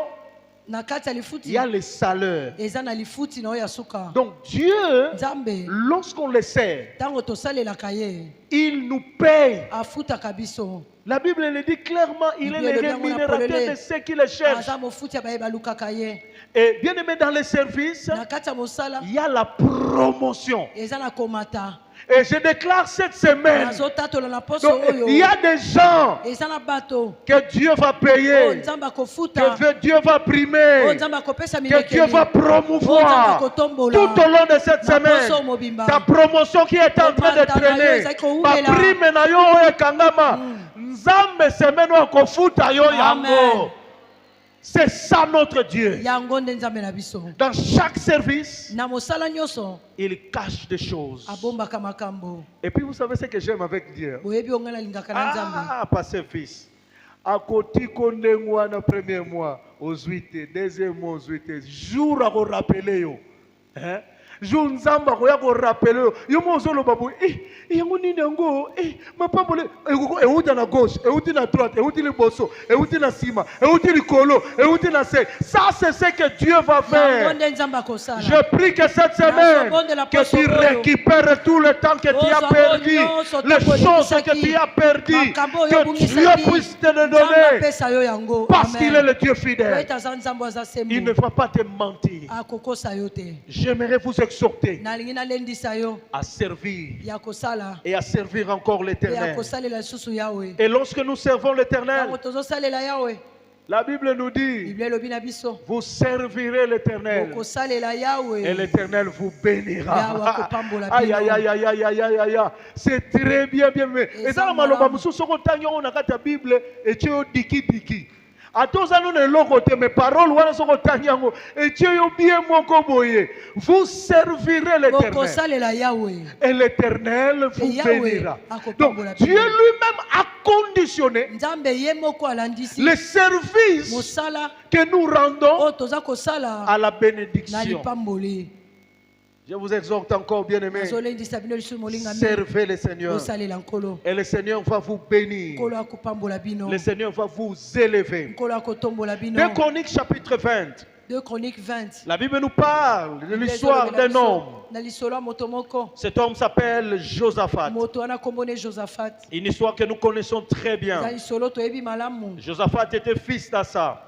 na kati ya il lifuti y a les salaires. eza na lifuti na oyo ya suka Donc Dieu, nzambe lorsqu'on le sert, ntango tosalelaka ye il nous paye. afutaka biso La Bible le dit clairement, il est Bible le le dit, on a rémunérateur polele. de ceux qui le cherchent. aza mofuti ya baye balukaka ye Et bien aimé dans les services, na kati ya mosala il y a la promotion. eza na komata Et je déclare cette semaine, nazotatola na poso donc, oyo il y a des gens eza na bato que Dieu va oyo payer, nzambe akofuta que Dieu va oyo primer, nzambe akopesa que Dieu milekeli va oyo nzambe promouvoir akotombola tout au long de cette na poso semaine. mobimba Ta promotion qui est en train de Komata na yo traîner, ezali kowumela. ma prime na yo oyo ekangama, nzambe semaine oyo akofuta yo Amen. yango. C'est ça notre Dieu. yango nde nzambe na biso Dans chaque service, na mosala nyonso il cache des choses. abombaka makambo Et puis vous savez ce que j'aime avec Dieu. boyebi ongai nalingaka na nzambe Ah, pas ce fils. Akoti kondengwa na premier mois, aux 8, deuxième mois, aux 8. Jour à vous rappeler yo. Hein? Jour nzamba ko ya ko rappeler yo. Yo mo zolo babu. Yango nini yango? Ma pambole. Euti na gauche, euti na droite, euti le bosso, euti na sima, euti le colo, euti na sec. Ça c'est ce que Dieu va yango faire. nde nzambe akosala Je prie que cette semaine, que tu récupères tout le temps que tu as perdu, les choses que tu as perdues, que Dieu puisse te le nzambe donner, apesa yo yango parce qu'il est le Dieu po fidèle. ete aza nzambe aza Il ne sembo va pas te mentir. akokosa yo te J'aimerais vous exhorter nalingi nalendisa yo à servir ya kosala et à servir encore pe ya l'Éternel. kosalela lisusu yawe Et lorsque nous servons l'Éternel, ntango tozosalela yawe la Bible nous dit, biblia elobi na biso vous servirez l'Éternel okosalela yawe et l'Éternel vous bénira. Yawe akopambola Aïe, bino. aïe, aïe, aïe, aïe, aïe, aïe, aïe. C'est très bien, bien. Et ça, maloba mususu soko tangi on a la Bible et tu es diki diki. A tous nous ne l'okote mes paroles wana soko tangi yango et tu es bien moko boye. Vous servirez l'Éternel bokosalela yawe et l'Éternel vous Et Yahweh bénira. akopambola Donc Dieu bino. lui-même a conditionné nzambe ye moko alandisi les services mosala que nous rendons oyo toza kosala à la na bénédiction. lipamboli Je vous exhorte encore, bien aimés, nazolendisa bino lisusu molingami servez le Seigneur. kosalela nkolo Et le Seigneur va vous bénir. nkolo akopambola bino Le Seigneur va vous élever. nkolo akotombola bino 2 Chroniques chapitre 20. 2 Chroniques 20 La Bible nous parle de l'histoire d'un homme. na lisolo ya moto moko Cet homme s'appelle Josaphat. moto wana kombo ne josaphat Une histoire que nous connaissons très eza bien. lisolo toyebi malamu Josaphat était fils d'Assa.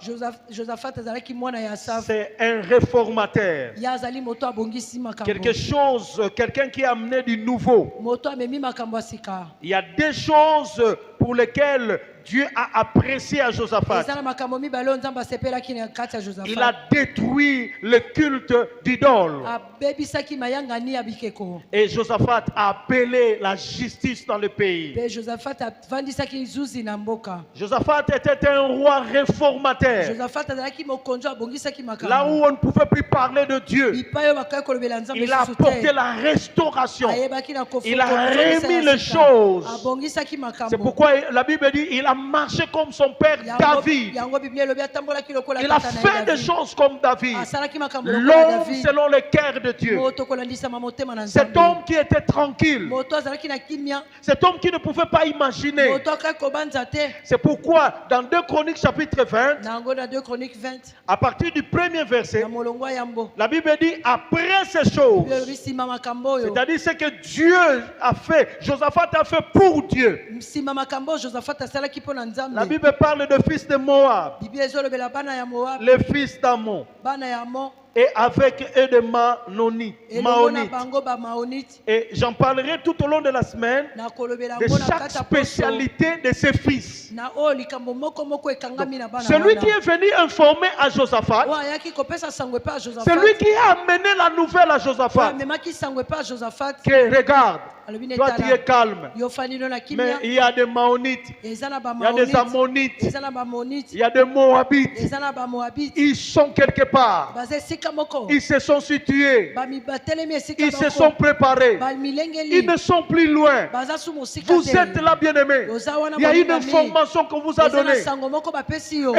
josaphat azalaki mwana ya asaf C'est un réformateur. ye azali moto abongisi Quelque makambo chose, quelqu'un qui a amené du nouveau. moto amemi makambo ya sika Il y a des choses pour lesquelles Dieu a apprécié à Josaphat. eza na makambo mibale oyo nzambe asepelaki na kati ya Il a josaphat détruit le culte d'idoles. abebisaki mayangani ya bikeko Et Josaphat a appelé la justice dans le pays. mpe josaphat avandisaki zuzi na mboka Josaphat était un roi réformateur. josaphat azalaki mokonzi abongisaki Là makambo où on ne pouvait plus parler de Dieu, bipai oyo bakaki kolobela nzambe il a lisusu apporté te la restauration. ayebaki na Il a remis les choses. abongisaki C'est makambo pourquoi la Bible dit il a marché comme son père David. Il a fait des choses comme David. L'homme selon le cœur de Dieu. Cet homme qui était tranquille. Cet homme qui ne pouvait pas imaginer. C'est pourquoi dans 2 Chroniques chapitre 20, à partir du premier verset, la Bible dit après ces choses, c'est-à-dire ce que Dieu a fait, Josaphat a fait pour Dieu. La Bible parle de fils de Moab, les fils d'Ammon, et avec eux de Maonites. Et j'en parlerai tout au long de la semaine de chaque spécialité de ses fils. Donc, celui qui est venu informer à Josaphat, celui qui a amené la nouvelle à Josaphat, que regarde, toi tu es calme, mais il y a des Maonites, il y a des Ammonites, il y a des Moabites, ils sont quelque part, ils se sont situés, ils se sont préparés, ils ne sont plus loin. Vous êtes là, bien-aimés. Il y a une information qu'on vous a donnée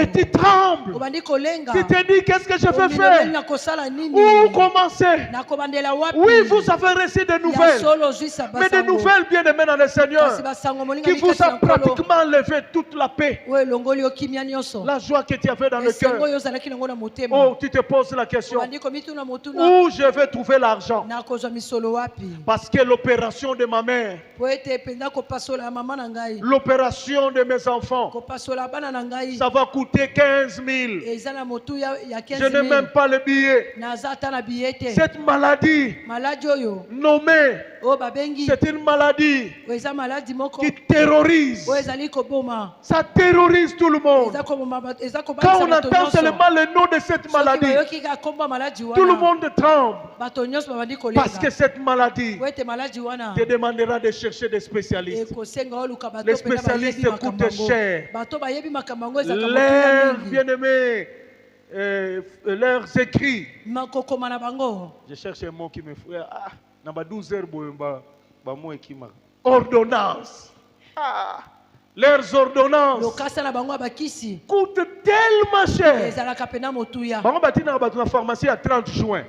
et tu trembles, tu te dis qu'est-ce que je vais faire, où commencer. Oui, vous avez reçu des nouvelles, mais des nouvelles bien-aimées dans le Seigneur qui vous a pratiquement enlevé toute la paix, la joie que tu avais dans le cœur. Oh, tu te poses la question, où je vais trouver l'argent? Parce que l'opération de ma mère, l'opération de mes enfants, ça va coûter 15 000. Je n'ai même pas le billet. Cette maladie nommée, c'est une maladie qui terrorise. Ça terrorise tout le monde. Quand on entend seulement le nom de cette maladie, tout le monde tremble. Parce que cette maladie te demandera de chercher des spécialistes. Les spécialistes coûtent cher. Leurs bien-aimés, leurs écrits. Je cherche un mot qui me fait. Namba 12 heures, ordonnance. Leurs ordonnances coûtent tellement cher. Bango batina ba pharmacie à 30 juin.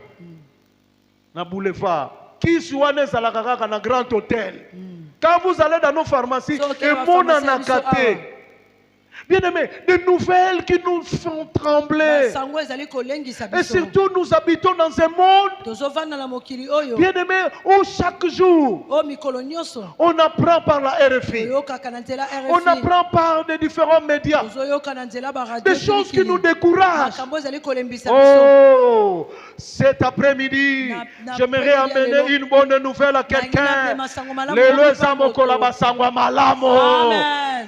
Na boulevard. Qui soit né à la grand hôtel. Quand vous allez dans nos pharmacies, et mon anakaté. Bien-aimés, des nouvelles qui nous font trembler. Et surtout, nous habitons dans un monde, bien-aimés, où chaque jour, on apprend par la RFI, on apprend par des différents médias, des choses qui nous découragent. Oh, cet après-midi, j'aimerais amener une bonne nouvelle à quelqu'un. Le Zamoko Basangwa Malamo,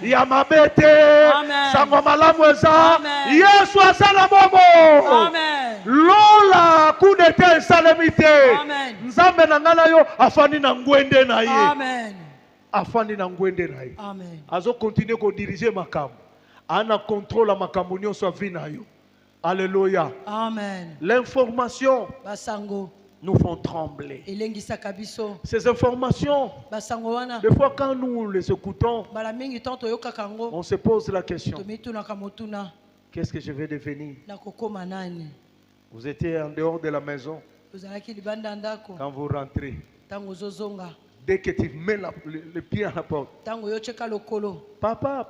Yamabete. Sangwa malamu eza Yesu asala bobo. Lola coup d'état salamité. Nzambe na ngana yo afani na ngwende na ye. Afani na ngwende na ye. Azo continuer ko diriger makambo. Ana contrôle makambo nyonso vi na yo. Alléluia. Amen. L'information nous font trembler. Ces informations, des fois quand nous les écoutons, on se pose la question, qu'est-ce que je vais devenir? Vous étiez en dehors de la maison, quand vous rentrez, dès que tu mets le pied à la porte, papa,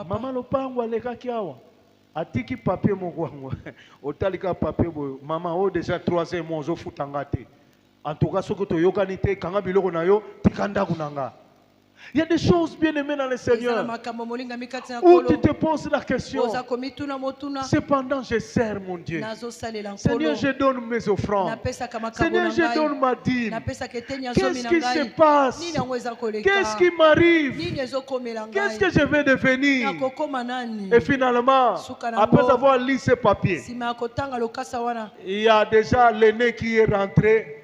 maman lopango aleka kiawa. Atiki papier mongwango otalika papier boyo maman o déjà 3e mois zo futangate en tout cas soko to yokani te kanga biloko na yo tikanda kunanga. Il y a des choses bien aimées dans le Seigneur où tu te poses la question. Cependant, je sers mon Dieu. Seigneur, je donne mes offrandes. Seigneur, je donne ma dîme. Qu'est-ce qui se passe? Qu'est-ce qui m'arrive? Qu'est-ce que je vais devenir? Et finalement, après avoir lu ces papiers, il y a déjà l'aîné qui est rentré.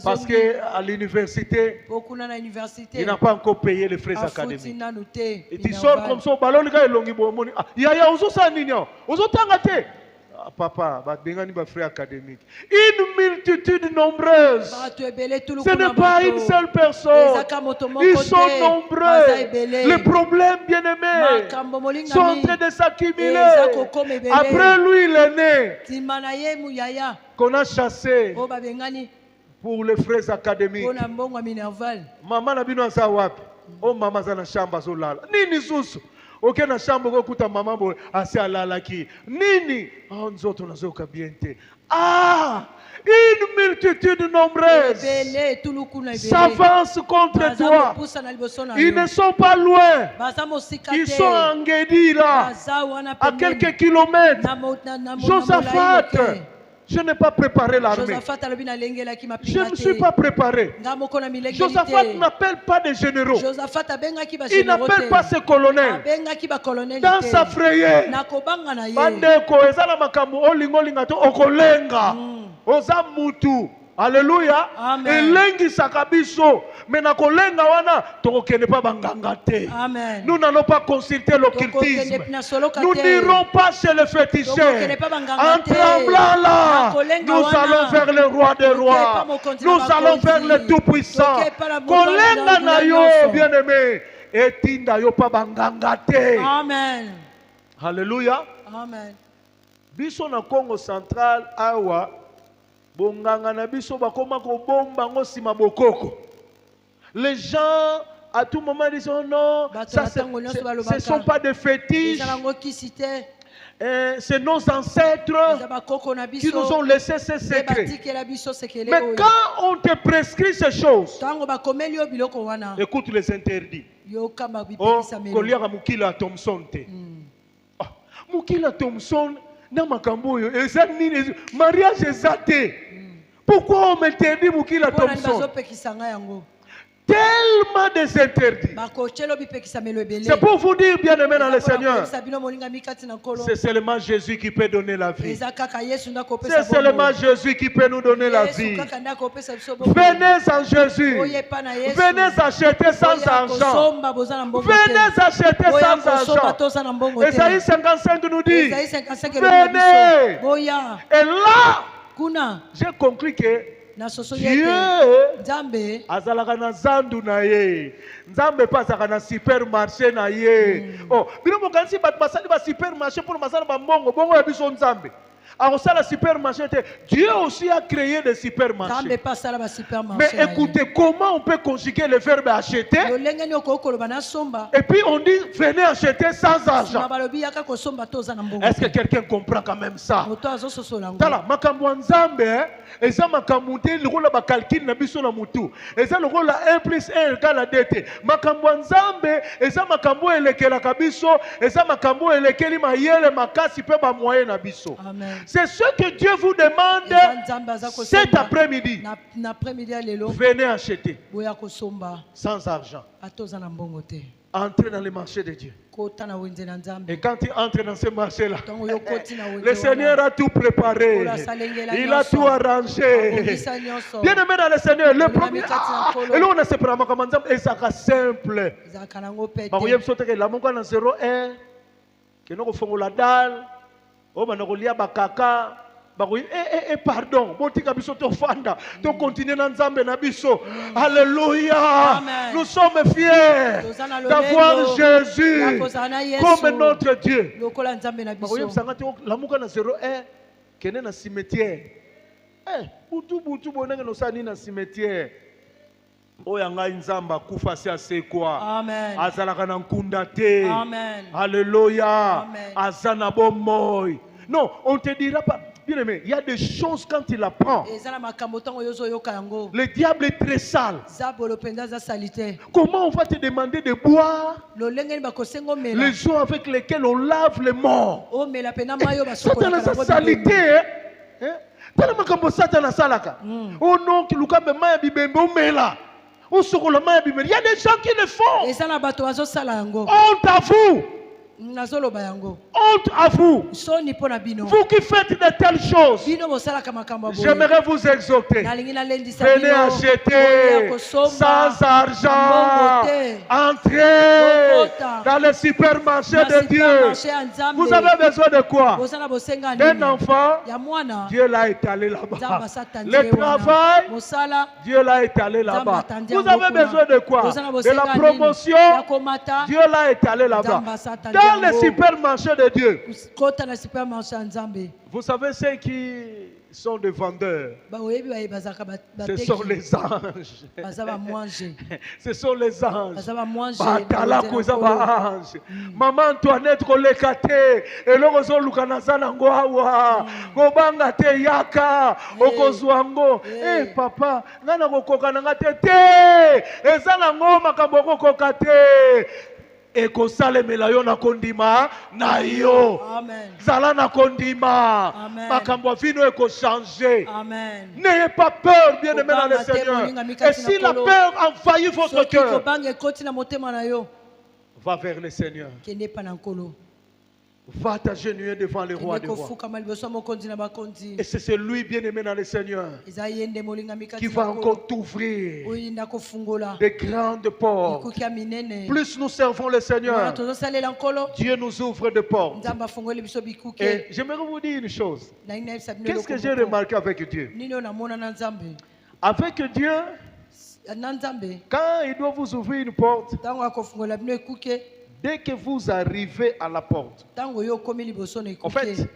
Parce qu'à l'université, il n'a pas encore payé les frais académiques. Et tu sors comme ça, ballon, le gars est longi. Papa, bengani ba frère académique. Une multitude nombreuse. Ce n'est pas une seule personne. Ils sont nombreux. Les problèmes, bien-aimés, sont en train de s'accumuler. Après lui, il est né. Qu'on a chassé pour les frères académiques. Maman n'a pas dit wapi. Oh maman zana shamba zolala. Nini susu? Ok na shamba ko kuta maman bo asi alala ki. Nini? Oh nzoto nazoka biente. Ah! Une multitude nombreuse s'avance contre toi. Ils ne sont pas loin. Ils sont en Guédi là, à quelques kilomètres. Josaphat, je n'ai pas préparé l'armée. Je ne me suis pas préparé. Josaphat n'appelle pas des généraux. Il n'appelle pas ses colonels. Dans sa frayeur, alléluia. Elengi sakabiso. Mais na kolenga wana tokokene pas bangangate. Nous n'allons pas consulter l'occultisme. Nous n'irons pas chez le féticheur. En tremblant là, nous allons vers le roi des rois. Nous allons vers le tout-puissant. Kolenga na yo, bien-aimé. Etinda yo pa bangangate. Amen. Alléluia. Amen. Biso na Congo central awa bonganga na biso bakoma ko bomba ngo sima bokoko. Les gens à tout moment disent oh non, ça ce ne sont pas des fétiches. C'est nos ancêtres qui nous ont laissé ces secrets. Mais quand on te prescrit ces choses, écoute les interdits. Oh, Koliara Mukila Thompson te. Mukila Thompson na makambo yo mariage ezate. Pourquoi on m'interdit Mukila Thompson? Tellement des interdits. C'est pour vous dire, bien-aimés dans le Seigneur, c'est seulement Jésus qui peut donner la vie. C'est seulement Jésus qui peut nous donner la vie. Venez en Jésus. Venez acheter sans argent. Venez acheter sans argent. Esaïe 55 nous dit, venez. Et là, j'ai conclu que Dieu azalaka na zandu na ye. Nzambe pa azalaka na supermarché na ye. Oh, bino mokanisi bat basali ba supermarché pour masala ba mbongo, bongo ya biso Nzambe. La supermarché. Dieu aussi a créé des supermarchés. Mais écoutez, comment on peut conjuguer le verbe acheter et puis on dit venez acheter sans argent. Est-ce que quelqu'un comprend quand même ça? Tala makambo nzambe eza makambo te lokola ba calcul na biso na mutu. Eza lokola 1 plus 1 égale 2 te. Makambo nzambe eza makambo elekela kabiso, eza makambo elekeli mayele makasi pe ba moyen na biso. C'est ce que Dieu vous demande cet après-midi. Venez acheter sans argent. Entrez dans le marché de Dieu. Et quand tu entres dans ce marché-là, le Seigneur a tout préparé. Il a tout arrangé. Bien aimé dans le Seigneur, le premier. Et là, on a séparé comme et ça simple. Vous savez, la monnaie dans 0,1, que nous faisons la dalle. Oh, managolia bakaka. Pardon, botika biso to fanda, to continuer dans Nzambe na biso. Alléluia. Nous sommes fiers d'avoir Jésus comme notre Dieu. La muka na 0,1 kene na cimetière. Butu bonanga no sani na cimetière. Oyanga Nzamba kufa si asekwa. Amen. Azalaka na nkunda te. Amen. Alléluia. Amen. Azana bomoy. Non, on te dira pas. Bien aimé, il y a des choses quand il apprend. Le diable est très sale. Comment on va te demander de boire les eaux avec lesquelles on lave les morts? Satan a sa salité. Satan a salaka. Oh non, il y a des gens qui le font. Honte à vous. nazoloba yango Honte à vous. soni mpo na bino Vous qui faites de telles choses. bino bosalaka makambo ya boye. J'aimerais vous exhorter. nalingi nalendisa Venez bino acheter boya kosomba sans argent. mbongo te. Entrez Bokota. dans le supermarché Na de Dieu. supermarché ya Nzambe. Vous avez besoin de quoi? boza na bosenga D'un nini enfant. ya mwana Dieu l'a étalé Nzambe là-bas. asatandi Le ye wana. travail, mosala Dieu l'a étalé là-bas. atandi Vous yango avez kuna. besoin de quoi? Boza na De bosenga la nini? promotion. ya komata Dieu l'a étalé là-bas. Nzambe asatandi Dans le yango. supermarché de Dieu. kota na supermarché ya Nzambe Vous savez ceux qui sont des vendeurs. baoyebi baye bazalaka Ce sont les anges. baza bamwange Ce sont les anges. baza bamwange batala koza baange mama Antoinette koleka te eloko ozoluka naza nango awa kobanga te yaka okozwa yango papa nga nakokoka nanga te eza nango makambo okokoka te ekosalemela yo na kondima na yo Amen. zala na kondima Amen. makambo ya vino ekochange. Amen. N'ayez pas peur, bien-aimés dans le Obanga te, Seigneur. moninga mikati Et si na la kolo. peur envahit votre soki cœur, kobanga ekoti na motema na yo va vers le Seigneur. kende pa na nkolo Va t'agenouiller devant le roi kende des rois. kofukama liboso ya mokonzi na bakonzi Et c'est lui, bien-aimé dans le Seigneur, eza ye nde molinga qui mikati va na kolo encore t'ouvrir oyinda kofungola de grandes portes. ekuki ya minene Plus nous servons le wana Seigneur, tozosalela nkolo Dieu nous ouvre des portes. nzambe afungoli biso Et bikuke j'aimerais vous dire une chose. nalingi nayebisa bino Qu'est-ce que eloko j'ai moko. remarqué avec Dieu? nini oyo namona na nzambe Avec Dieu, na nzambe quand il doit vous ouvrir une porte, ntango akofungola bino ekuke dès que vous arrivez à la porte, ntango yo okomi liboso na en fait, ekuke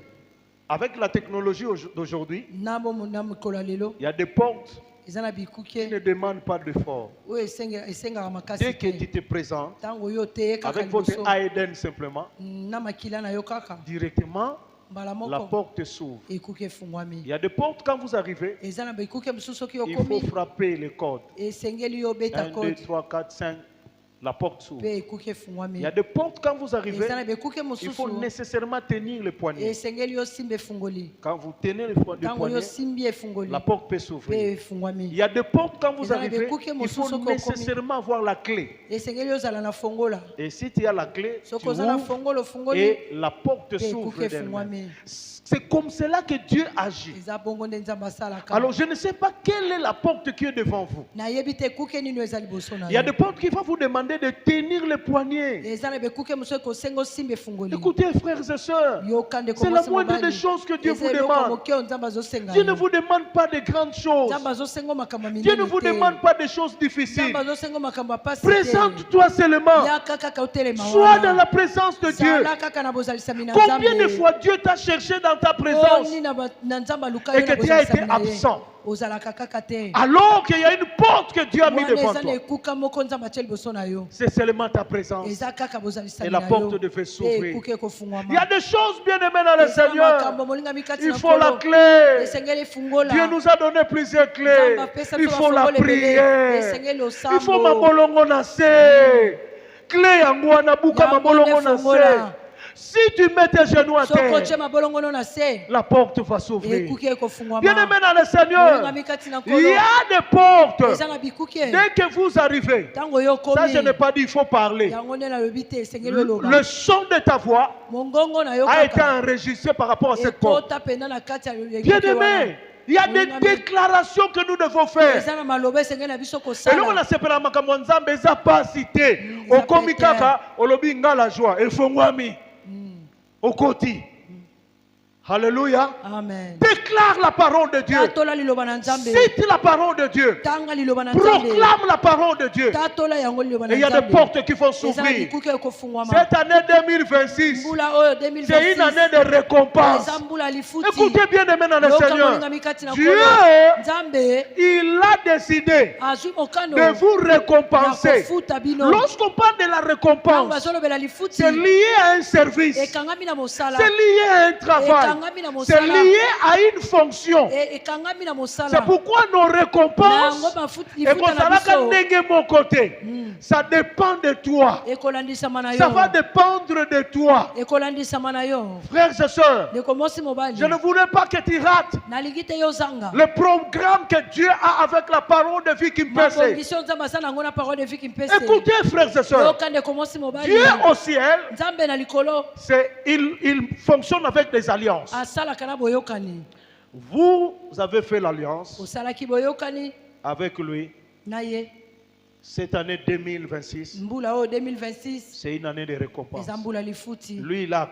avec la technologie d'aujourd'hui, na mikolo ya lelo il y a des portes eza na qui bikuke ne demandent pas d'effort. oyo esengaka makasi Dès que tu te te présentes, ntango yo oteye kaka avec votre liboso AEDN simplement, na makila na yo kaka directement, mbala la moko porte s'ouvre. ekuke efungwami Il y a des portes, quand vous arrivez, eza na bikuke mosusu soki il faut okomi frapper les codes. esengeli yo 1, obeta 2, kode 3, 4, 5, la porte s'ouvre. mpe ekuke Il efungwami y a des portes, quand vous arrivez, eza na bikuke il faut mosusu nécessairement tenir le poignet. esengeli yo simba efungoli Quand vous tenez le ntango yo poignet, simbi efungoli la porte peut mpe s'ouvrir. efungwami Il y a des portes, quand vous Ezana arrivez, bekuke il mosusu faut kokomi. nécessairement avoir la clé. esengeli ozala na fongola Et si tu as la clé, tu soki oza na ouvres fongolo ofungoli et la porte mpe s'ouvre ekuke d'elle-même. efungwami C'est comme cela que Dieu agit. eza bongo nde nzambe asalaka Alors je ne sais pas quelle est la porte qui est devant vous. nayebi te ekuke nini eza liboso na Il y a yo des portes qui vont vous demander de tenir le poignet. eza na bekuke mosusu ekosenga osimba efungoli Écoutez frères et sœurs, yoka ndeko c'est la mwasi moindre des mobali choses que Dieu eza vous eloko demande. moke oyo nzambe azosenga Dieu ne yo vous demande pas de grandes choses. nzambe azosenga o makambo ya Dieu ne minene vous te demande pas de choses difficiles. nzambe azosenga o makambo ya pasi te Présente-toi seulement. yaka kaka otelema Sois dans la présence de Dieu. zala kaka na bozalisami na Combien de nzambe fois Dieu t'a cherché dans ta présence oni na nzambe aluka et yo que na tu as été bozalisami na ye absent ozalaka kaka te alors qu'il y a une porte que Dieu a mis wana devant eza na toi? ekuka moko nzambe atie liboso na yo C'est seulement ta présence. eza kaka Et bozalisami la na porte yo devait mpe s'ouvrir. ekuka ekofungwama Il y a des choses bien aimées dans le eza na Seigneur. makambo molingami kati Il na faut la nkolo clé. esengeli efungola Dieu nous a donné plusieurs clés. Nzambe apesa Il biso faut la bafongolo ebele. prière. Esengeli Il osambo. faut mabolongo na se. Clé yango wana buka Yango mabolongo nde na fungola. se. Si tu mets tes genoux à soko otie terre, mabolongono na se la porte va s'ouvrir. ekuki ekofungwama Bien aimé dans le Seigneur, molingami kati na il nkolo y a des portes. eza na bikuke Dès que vous arrivez, ntango yo ça je n'ai okomi pas dit, il faut parler. yango nde nalobi te esengeli oloba Le son de ta voix mongongo na yo a été kaka enregistré par rapport à cette porte. ekota mpenza na kati ya Bien ekuke wana aimé, il y a des Molingami. déclarations que nous devons faire. eza na maloba esengeli na biso eloko kosala nasepela makambo ya nzambe eza pasi te eza okomi pe te. kaka olobi nga la joie efongwami okoti Alléluia. amen Déclare la parole de Dieu. tatola liloba na nzambe Cite la parole de Dieu. tanga liloba na nzambe Proclame la parole de Dieu. tatola yango liloba Et na il y a des nzambe portes qui vont eza na s'ouvrir. bikuke ekofungwama Cette année 2026, mbula oyo c'est une 2026 année de récompense. eza mbula lifuti Écoutez bien aimé dans le yoka Seigneur. molingami kati na Dieu, nkolo nzambe il a décidé azwi mokano de vous ya récompenser. kofuta bino Lorsqu'on parle de la ntango récompense, azolobela lifuti c'est lié à un service. ekangami na mosala C'est lié à un travail. ekangami na C'est mosala lié à une fonction. ekangami na mosala. C'est pourquoi nos récompenses Na yango et de mon côté, ça dépend de toi. ekolandisama na yo. Ça va dépendre de toi. ekolandisama na yo. Frères et sœurs, ndeko mosi mobali. je ne voulais pas que tu rates nalingi te yo zanga. le programme que Dieu a avec la parole de vie qui me pèse. mabongiso nzambe asala yango na parole de vie qui me pèse. Écoutez, frères et sœurs, yoka ndeko mosi mobali. Dieu au ciel, nzambe na likolo il fonctionne avec des alliances. asalaka na boyokani. Vous avez fait l'alliance osalaki boyokani avec lui. na ye. Cette année 2026, mbula oyo 2026 c'est une année de récompense. eza mbula lifuti. Lui, il a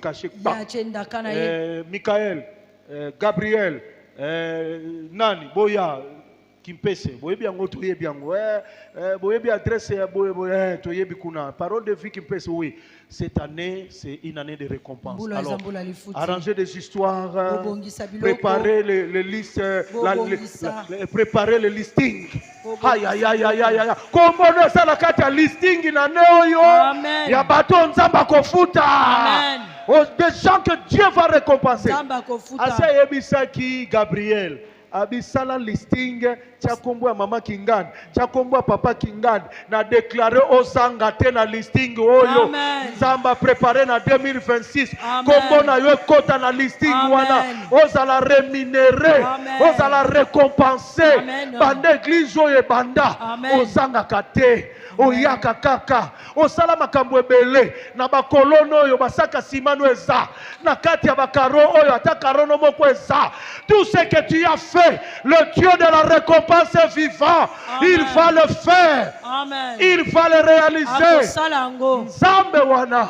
caché. ye atie ndaka na ye. Michael, Gabriel, Nani, Boya, Kimpese, Boyebi Ango, Toyebi Ango, Boyebi adresse, Toyebi Kuna. Parole de vie Kimpese, oui. Cette année, c'est une année de récompense. mbula eza Alors, mbula lifuti. arranger des histoires, Bobongisa biloko. préparer les listes, Bobongisa. préparer les listings. Aïe, aïe, aïe, aïe, aïe, aïe. Comment ça la carte à listing na neoyo? Amen. Ya bateau nzamba kofuta. Amen. Des gens que Dieu va récompenser. nzambe akofuta. Asa yebisaki Gabriel. Abisala listing chakombo ya mama Kingand, chakombo ya papa Kingand, na déclaré osanga te na listing oyo. Amen. Nzamba préparé na 2026. Amen. Kombo na yo kota na listing Amen. wana. Osala rémunéré, Amen. osala récompensé. Amen. Bande église oyo banda. Amen. Osanga kate. Oyaka kaka osala makambo ebele na bakolono oyo basaka simano eza na kati ya bakaro oyo ata karono moko eza. Tout ce que tu as fait, le Dieu de la récompense est vivant. Amen. Il va le faire. Amen. Il va le réaliser. akosala yango. Nzambe wana,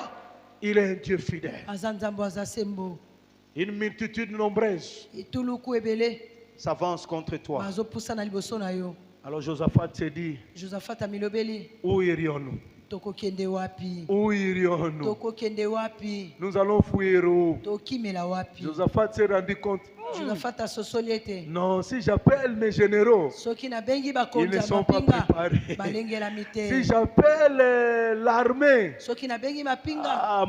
il est un Dieu fidèle. aza nzambe aza sembo. Une multitude nombreuse etuluku ebele s'avance contre toi. bazopusana liboso na yo. Alors Josaphat se dit, josaphat amilobeli où irions-nous? tokokende wapi? Où irions-nous? tokokende wapi? Nous allons fuir où? tokimela wapi? Josaphat s'est rendu compte. josaphat asosoli ete Non, si j'appelle mes généraux, soki nabengi ils bakonzi ne ya sont pas mapinga préparés. balengelami Si te. j'appelle l'armée, soki nabengi mapinga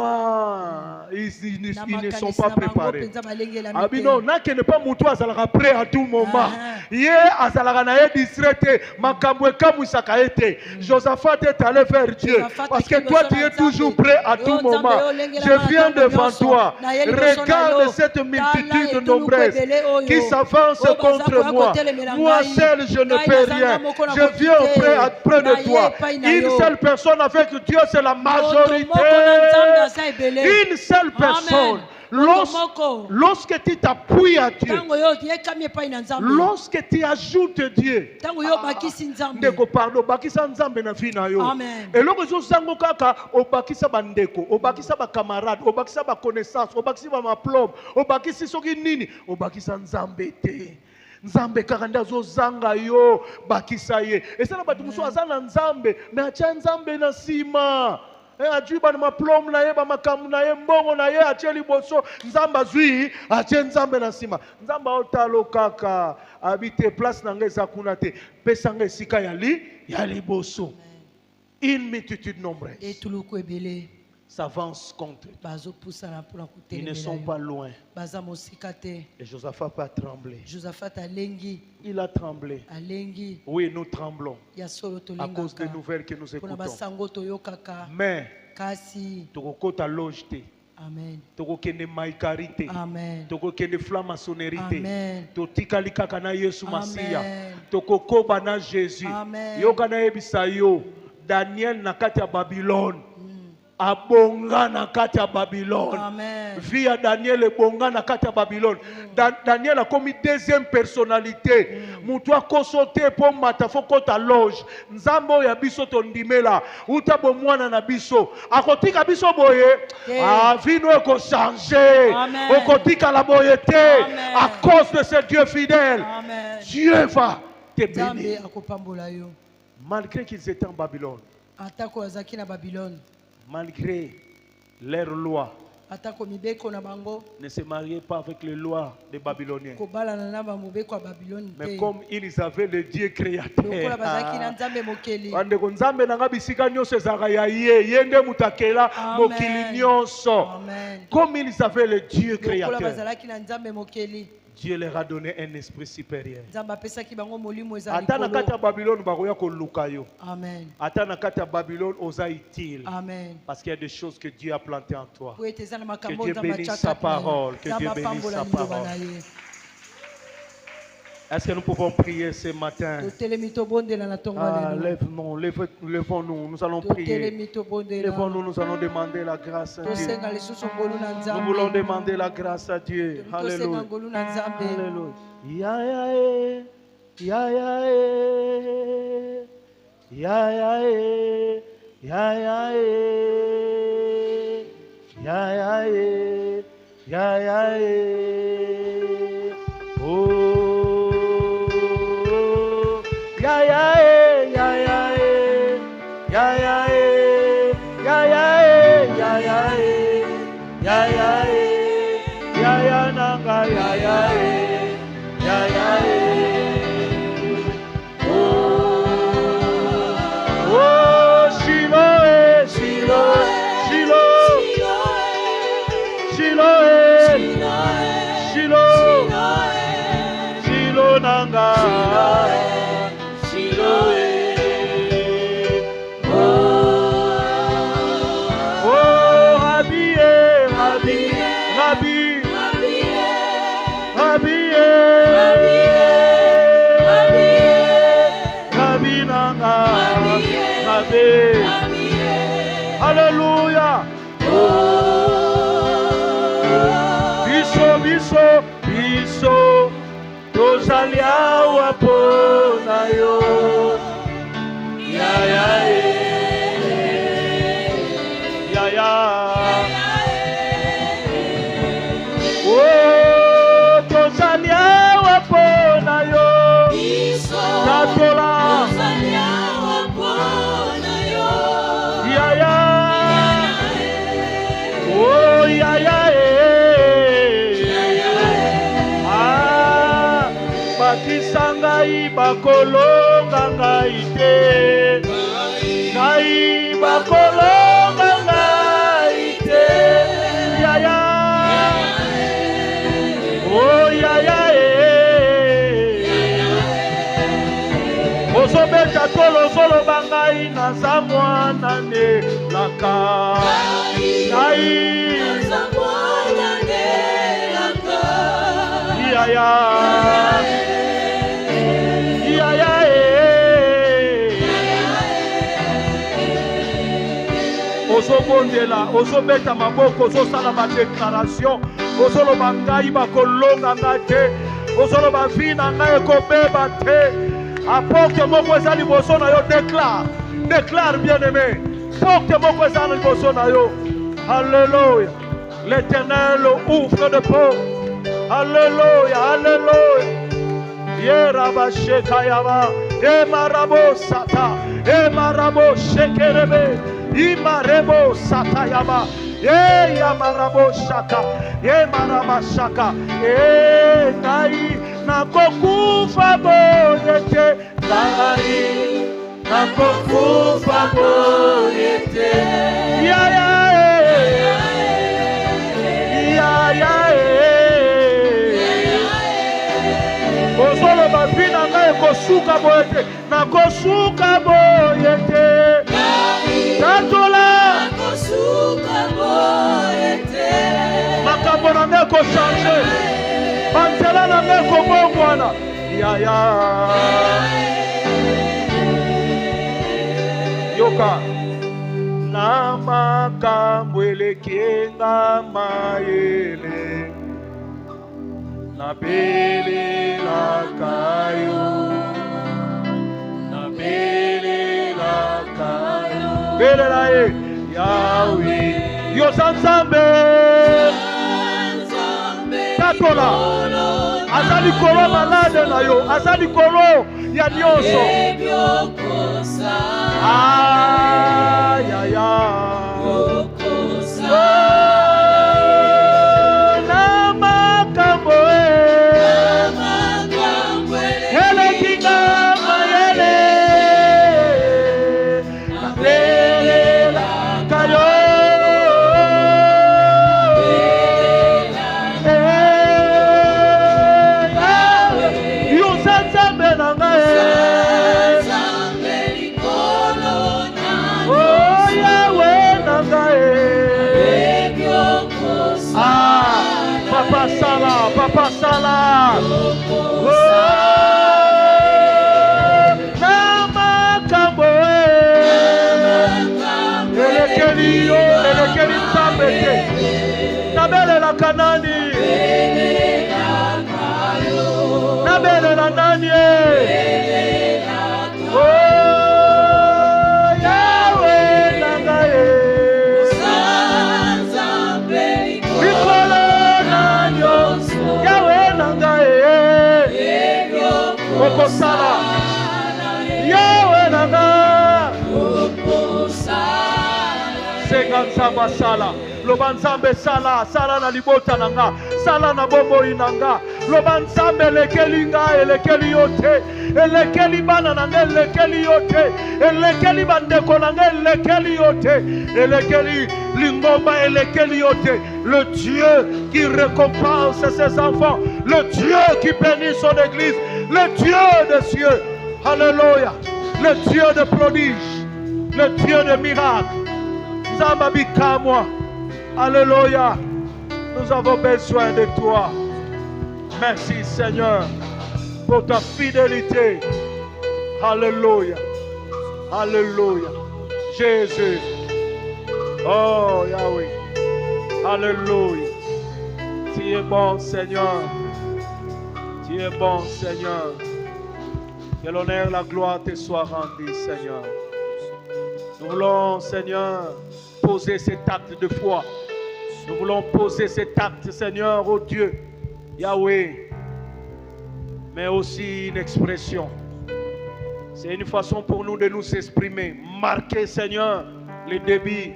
moralement, ils ne na sont makanisi pas na bango préparés. mpenza balengelami Abino, te. n'a n'est pas moutou azalaka prêt à tout moment. Ah. Yé azalaka na ye distrait te, makambo ekamwisaka ete. Josaphat est allé vers Dieu. Josaphat Parce que aki toi liboso tu na es toujours Nzambe. prêt à Yo tout Nzambe, moment. yo lengela Je viens makambo devant nyonso. toi. Na ye liboso na Regarde yo. cette Tala multitude etuluku nombreuse ebele oyo. qui s'avance Oyo contre baza moi. kotelemela Moi ngai. seul je ne Ngai peux nazanga rien. moko na Je viens koki te. près Na de ye toi. epai na Une yo. seule personne avec Dieu, c'est la Moto majorité. moko na Nzambe aza ebele. Une seule personne. Amen. Moto moko. Lorsque tu t'appuies à Dieu, Tango yo yekami epai na Nzambe. lorsque tu ajoutes Dieu, Tango yo bakisi Nzambe. ndeko pardon, bakisa nzambe na vie na yo. Amen. Eloko ezosango kaka obakisa bandeko, obakisa bacamarade, obakisa baconnaissance, obakisa bamaplome, obakisi soki nini, obakisa nzambe te. Nzambe kaka nde azozanga yo bakisa ye. Esala bato mosusu aza na nzambe me atia nzambe na nsima. Adwi bana maplome na ye bamakambo na ye mbongo na ye atie liboso nzambe azwi atie nzambe na nsima. Nzambe aotalo kaka abite place na ngai eza kuna te pesa ngai esika ya liboso. Une multitude nombreuse etuluku ebele s'avance contre. bazopusana mpona Ils ne kotelemela sont yo. pas loin. baza mosika te. Et Josaphat a tremblé. josaphat alengi Il a tremblé. alengi Oui, nous tremblons ya solo à cause des tolingaka nouvelles que nous mpona écoutons. basango toyokaka. Mais kasi tokokota loge te, amen tokokende maikari te, amen tokokende flamasonnerie te, amen totikali kaka na Yesu Masiya, Amen. tokokoba na Jésus. Amen. Yoka na yebisa yo Daniel na kati ya Babylone abonga na kati ya Babylone. amen Via Daniel ebonga na kati ya Babylone. Daniel a commis deuxième personnalité. Mutu akoso te po mata fo kota loge. Nzambe oyo ya biso tondimela. Uta bo mwana na biso. Akotika biso boye. Vino eko changer. Amen. Okotika la boye te. Amen. À cause de ce Dieu fidèle. amen Dieu va te nzambe bénir. akopambola yo Malgré qu'ils étaient en Babylone. atako azalaki na babylone Malgré leur loi. atako mibeko na bango ne se mariaient pas avec les lois des Babyloniens. kobalana na ba mobeko ya Babylone Mais te comme ils avaient le Dieu lokola créateur. bazalaki na nzambe mokeli Bandeko nzambe nanga bisika nyonso ezalaka ya ye nde mutakela mokili nyonso. amen Comme ils avaient le Dieu lokola créateur. bazalaki na nzambe mokeli Dieu leur a donné un esprit supérieur. nzambe apesaki bango molimo ezali Ata na kati ya likolo Babylone bakoya koluka yo. amen Ata na kati ya Babylone oza utile. amen Parce qu'il y a des choses que Dieu a plantées en toi. po ete eza na makambo Que Dieu nzambe bénisse atiaka sa kati na yo. parole, que Nzambe Dieu bénisse apambola sa liloba parole. na ye Est-ce que nous pouvons prier ce matin? totelemi tobondela na ntongo Ah, lelo lèvons-nous, nous allons prier. totelemi tobondela Lèvons-nous, nous allons demander la grâce à Dieu. tosenga lisusu ngolu na Nous nzambe voulons demander la grâce à Dieu. tosenga Alléluia. ngolu na nzambe Alléluia. Ya ya eh, ya ya eh, ya ya eh, ya ya eh, ya ya eh, ya ya eh. Oh, ya ya eh, ya ya eh, ya ya eh, ya ya eh, ya ya eh, ya ya eh, ya ya nanga ya ya eh. Ya ya oh Shiloh, Shiloh, Shiloh, Shiloh, Shiloh, Shiloh nanga, Shiloh. Oh Rabbi, Rabbi, Rabbi, Rabbi. Alléluia. Biso, biso, tozali awa pona yo. Ya ya ya ya. Oh, tozali awa pona yo. Tatola. Ngai bakolonga ngai te, ngai bakolonga ngai te, ya ya, oh ya ya ozobeta tolo solo bangai naza mwana nelaka, ngai naza mwana nelaka, ya ya. Ozobondela, ozobeta maboko, ozosala ma déclaration, ozoloba ngai bakolonga ngai te, ozoloba vi na ngai ekobeba te. Apporte moko eza liboso na yo, déclare bien-aimé. Porte moko eza liboso na yo. Alléluia. L'Éternel ouvre de portes. Alléluia, alléluia. Yeraba shekayaba, emarabo sata, emarabo shekerebe, imarebo satayaba, yamarabo shaka, emaraba shaka, ngai nakokufa boyete, ngai nakokufa boyete, ya ozoloba bina ngai kosuka boyete, nakosuka boyete, tatola makambo na ngai kochange, banzela na ngai kobongwana, ya yoka na makambo elekenga mayele, nabelelaka yo, nabelelaka yo, belela ye Yawe, yoza Nzambe, tatola aza likolo malade na yo, aza likolo ya nyonso, ayaya Nabelelaka nani? Nabelela nani? Oh, Yahweh nangaye. Mikolo nanyo. Yahweh nangaye. Okosala. Yahweh nangaye. Senganzamba sala. Lobanzambe sala, sala na libota nanga, sala na bombo inanga. Lobanzambe elekeli nga, elekeli yote, elekeli bana nanga, elekeli yote, elekeli bandeko nanga, elekeli yote, elekeli lingomba, elekeli yote. Le Dieu qui récompense ses enfants, le Dieu qui bénit son église, le Dieu des cieux. Alléluia. Le Dieu de prodiges, le Dieu de miracles. Zambabika moi. Alléluia. Nous avons besoin de toi. Merci Seigneur pour ta fidélité. Alléluia. Alléluia. Jésus. Oh Yahweh. Alléluia. Tu es bon Seigneur. Tu es bon Seigneur. Que l'honneur, la gloire te soit rendue Seigneur. Nous voulons Seigneur poser cet acte de foi. Nous voulons poser cet acte, Seigneur, au Dieu, Yahweh, mais aussi une expression. C'est une façon pour nous de nous exprimer, marquer, Seigneur, le début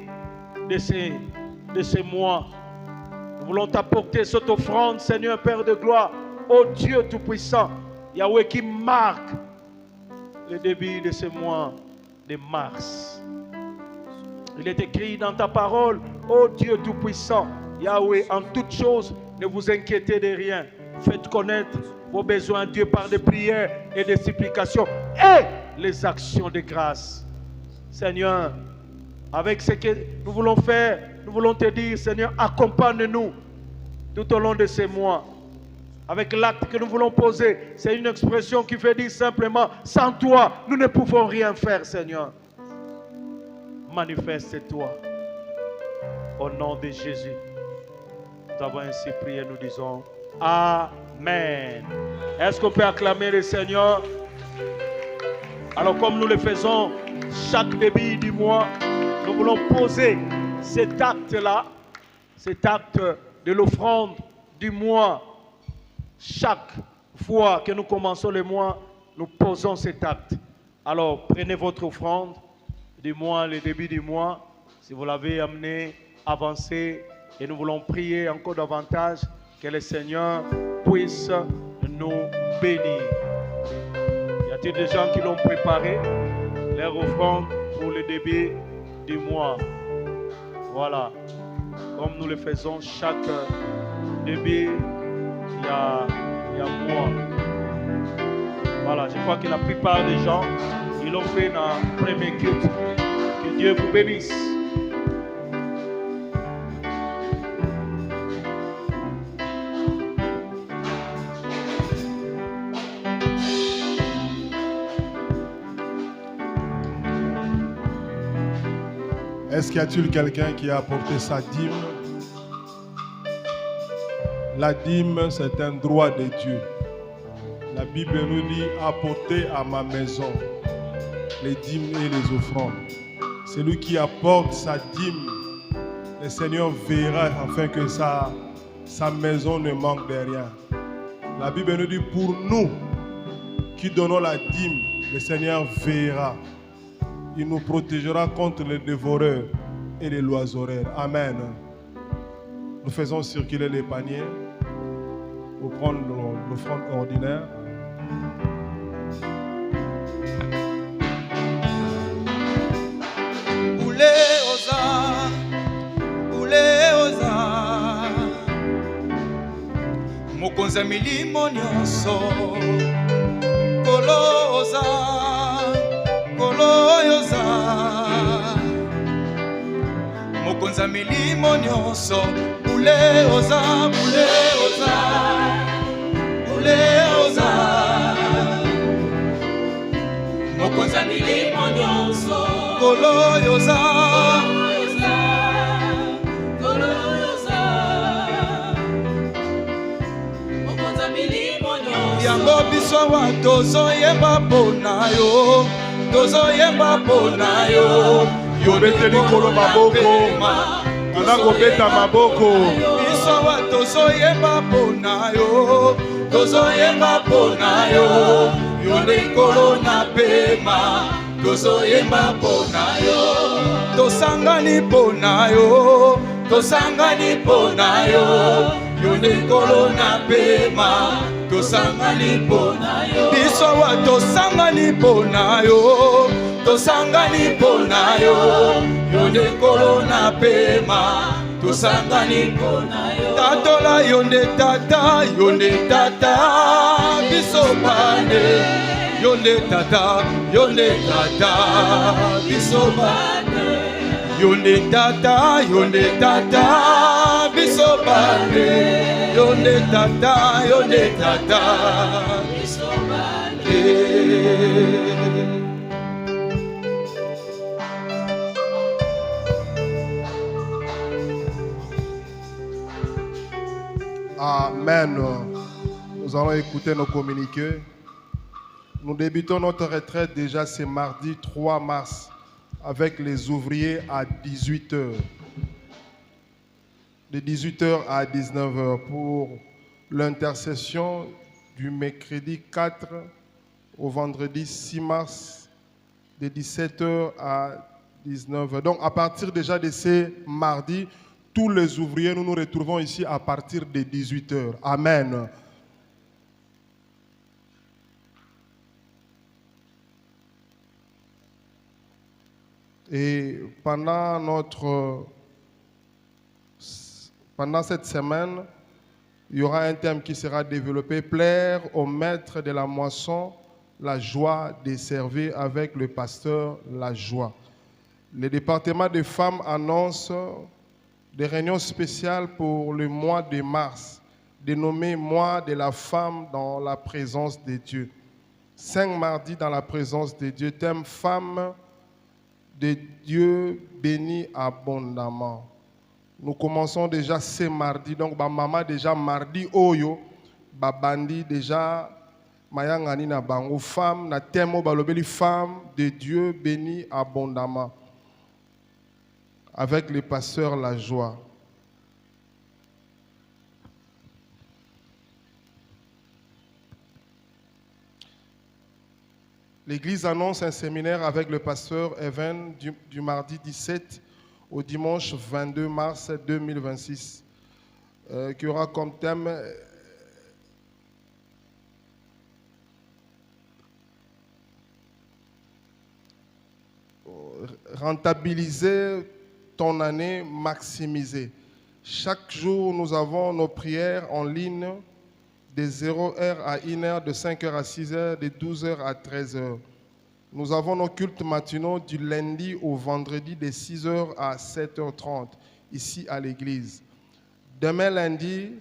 de ces mois. Nous voulons t'apporter cette offrande, Seigneur, Père de gloire, au Dieu Tout-Puissant, Yahweh, qui marque le début de ce mois de mars. Il est écrit dans ta parole, ô Dieu Tout-Puissant, Yahweh, en toutes choses, ne vous inquiétez de rien. Faites connaître vos besoins à Dieu par des prières et des supplications et les actions de grâce. Seigneur, avec ce que nous voulons faire, nous voulons te dire, Seigneur, accompagne-nous tout au long de ces mois. Avec l'acte que nous voulons poser, c'est une expression qui fait dire simplement, sans toi, nous ne pouvons rien faire, Seigneur. Manifeste-toi au nom de Jésus. Nous avons ainsi prié, nous disons Amen. Est-ce qu'on peut acclamer le Seigneur? Alors comme nous le faisons chaque début du mois, nous voulons poser cet acte-là, cet acte de l'offrande du mois. Chaque fois que nous commençons le mois, nous posons cet acte. Alors prenez votre offrande du mois, le début du mois, si vous l'avez amené, avancez, et nous voulons prier encore davantage que le Seigneur puisse nous bénir. Y a-t-il des gens qui l'ont préparé, leur offrande pour le début du mois? Voilà, comme nous le faisons chaque début, il y a mois. Voilà, je crois que la plupart des gens, ils l'ont fait dans le premier culte. Que Dieu vous bénisse. Est-ce qu'il y a-t-il quelqu'un qui a apporté sa dîme? La dîme, c'est un droit de Dieu. La Bible nous dit apportez à ma maison les dîmes et les offrandes. Celui qui apporte sa dîme, le Seigneur verra afin que sa maison ne manque de rien. La Bible nous dit pour nous qui donnons la dîme, le Seigneur verra. Il nous protégera contre les dévoreurs et les loiseaux-horaires. Amen. Nous faisons circuler les paniers pour prendre l'offrande ordinaire. Mokonza milimo nyonso koloza koloyoza mokonza milimo nyonso buleoza buleoza buleoza mokonza milimo nyonso koloyoza yango biso awa tozoyemba mpona yo, tozoyemba mpona yo. Beteli kolo maboko, ana kobeta maboko. Biso awa tozoyemba mpona yo, tozoyemba mpona yo. Yo nde nkolo na pema, tozoyemba mpona yo. Tosangani mpona yo, tosangani mpona yo. Yo nde nkolo na pema, tosangani mpona yo. Biso awa tosangani mpona yo, tosangani mpona yo. Yo nde nkolo na pema, tosangani mpona yo. Tatola yo nde tata, yo nde tata. Biso bane, yo nde tata, yo nde tata. Biso bane, yo nde tata, yo nde tata. Biso bane, yo nde tata, yo nde tata. Biso bane. Amen. Nous allons écouter nos communiqués. Nous débutons notre retraite déjà ce mardi 3 mars avec les ouvriers à 18h. De 18h à 19h pour l'intercession du mercredi 4 au vendredi 6 mars de 17h à 19h. Donc à partir déjà de ce mardi, tous les ouvriers, nous nous retrouvons ici à partir de 18h. Amen. Et pendant cette semaine, il y aura un thème qui sera développé, plaire au maître de la moisson, la joie de servir avec le pasteur La Joie. Le département des femmes annonce des réunions spéciales pour le mois de mars, dénommé Mois de la femme dans la présence de Dieu. 5 mardis dans la présence de Dieu, thème femme de Dieu bénie abondamment. Nous commençons déjà ce mardi, donc maman déjà mardi oyo, bandi déjà mayangani na bango femme na thème balobeli femme de Dieu bénie abondamment. Avec le pasteur La Joie. L'Église annonce un séminaire avec le pasteur Evan du mardi 17 au dimanche 22 mars 2026, qui aura comme thème rentabiliser ton année maximisée. Chaque jour, nous avons nos prières en ligne de 0h à 1h, de 5h à 6h, de 12h à 13h. Nous avons nos cultes matinaux du lundi au vendredi de 6h à 7h30, ici à l'église. Demain lundi,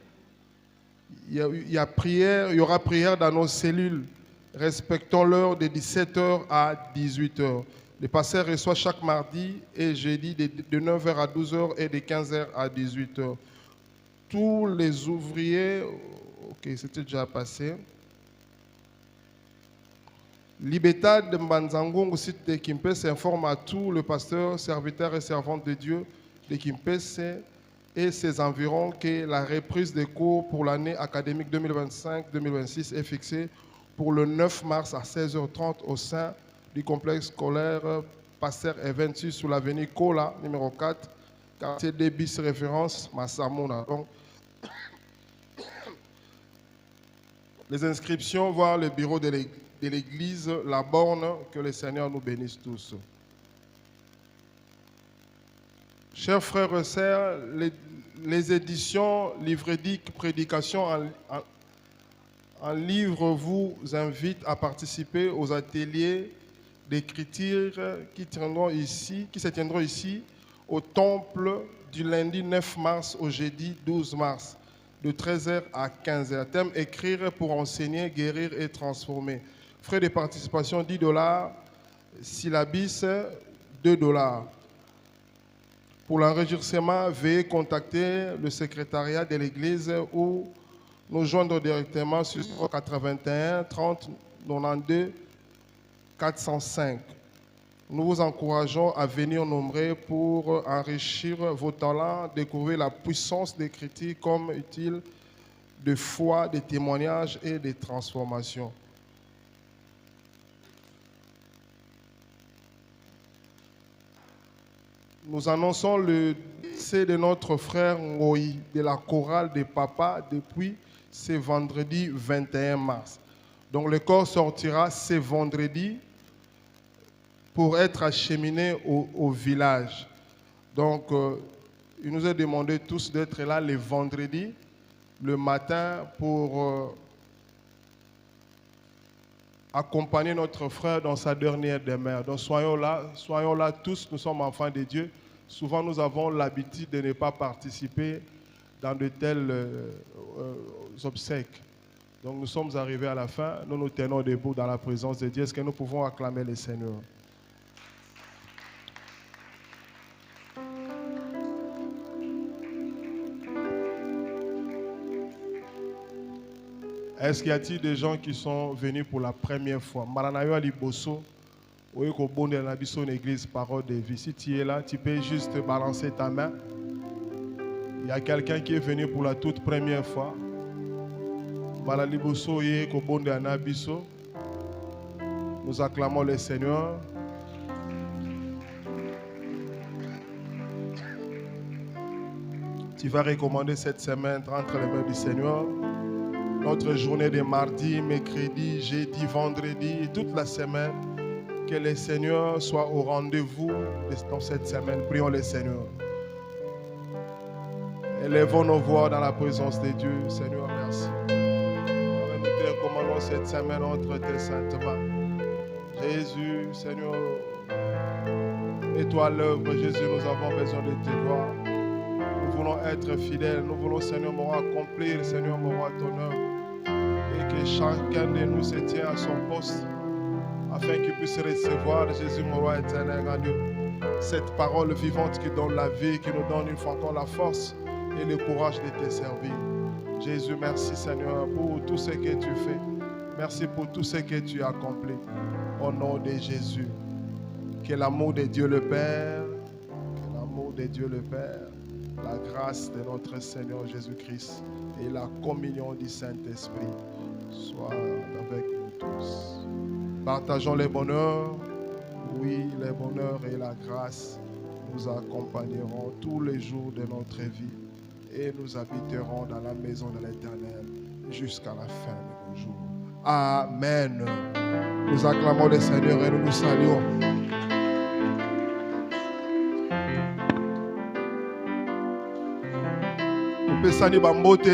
il y aura prière dans nos cellules. Respectons l'heure de 17h à 18h. Le pasteur reçoit chaque mardi et jeudi de 9h à 12h et de 15h à 18h. Tous les ouvriers, ok, c'était déjà passé. Libeta de Mbanzangongo, site de Kimpese, informe à tous les pasteurs, serviteurs et servantes de Dieu de Kimpese et ses environs que la reprise des cours pour l'année académique 2025-2026 est fixée pour le 9 mars à 16h30 au sein du complexe scolaire Pasteur Eventus sous l'avenue Kola, numéro 4, quartier des bis référence Massamouna. Donc, les inscriptions voient le bureau de l'église La Borne, que le Seigneur nous bénisse tous. Chers frères et sœurs, les éditions Livrédique Prédication en livre vous invitent à participer aux ateliers d'écriture qui se tiendront ici au temple du lundi 9 mars au jeudi 12 mars de 13h à 15h. Thème écrire pour enseigner, guérir et transformer. Frais de participation $10, syllabus $2. Pour l'enregistrement, veuillez contacter le secrétariat de l'église ou nous joindre directement sur 81 30 92 405. Nous vous encourageons à venir nombreux pour enrichir vos talents, découvrir la puissance des critiques comme utile de foi, de témoignages et de transformation. Nous annonçons le décès de notre frère Ngoï de la chorale de Papa depuis ce vendredi 21 mars. Donc le corps sortira ce vendredi pour être acheminé au village. Donc il nous est demandé tous d'être là le vendredi, le matin pour accompagner notre frère dans sa dernière demeure. Donc soyons là tous, nous sommes enfants de Dieu. Souvent nous avons l'habitude de ne pas participer dans de tels obsèques. Donc nous sommes arrivés à la fin, nous nous tenons debout dans la présence de Dieu. Est-ce que nous pouvons acclamer le Seigneur? Est-ce qu'il y a-t-il des gens qui sont venus pour la première fois? Maranayo Aliboso, oui, qu'au bon de la Bisson Église, parole de vie. Si tu es là, tu peux juste balancer ta main. Il y a quelqu'un qui est venu pour la toute première fois. Maraliboso, oui, qu'au bon de la Bisson. Nous acclamons le Seigneur. Tu vas recommander cette semaine entre les mains du Seigneur. Notre journée de mardi, mercredi, jeudi, vendredi et toute la semaine, que le Seigneur soit au rendez-vous dans cette semaine. Prions le Seigneur. Élevons nos voix dans la présence de Dieu. Seigneur, merci. Nous te recommandons cette semaine entre tes saintes mains. Jésus, Seigneur, mets-toi à l'œuvre. Jésus, nous avons besoin de te voir. Nous voulons être fidèles. Nous voulons, Seigneur, mon roi, accomplir, Seigneur, mon roi, ton œuvre. Et que chacun de nous se tienne à son poste afin qu'il puisse recevoir, Jésus, mon roi éternel, grand Dieu, cette parole vivante qui donne la vie, qui nous donne une fois encore la force et le courage de te servir. Jésus, merci, Seigneur, pour tout ce que tu fais. Merci pour tout ce que tu as accompli. Au nom de Jésus, que l'amour de Dieu le Père, que l'amour de Dieu le Père, la grâce de notre Seigneur Jésus-Christ et la communion du Saint-Esprit soient avec nous tous. Partageons les bonheurs. Oui, les bonheurs et la grâce nous accompagneront tous les jours de notre vie et nous habiterons dans la maison de l'Éternel jusqu'à la fin de nos jours. Amen. Nous acclamons le Seigneur et nous nous saluons. Pesani Bambote.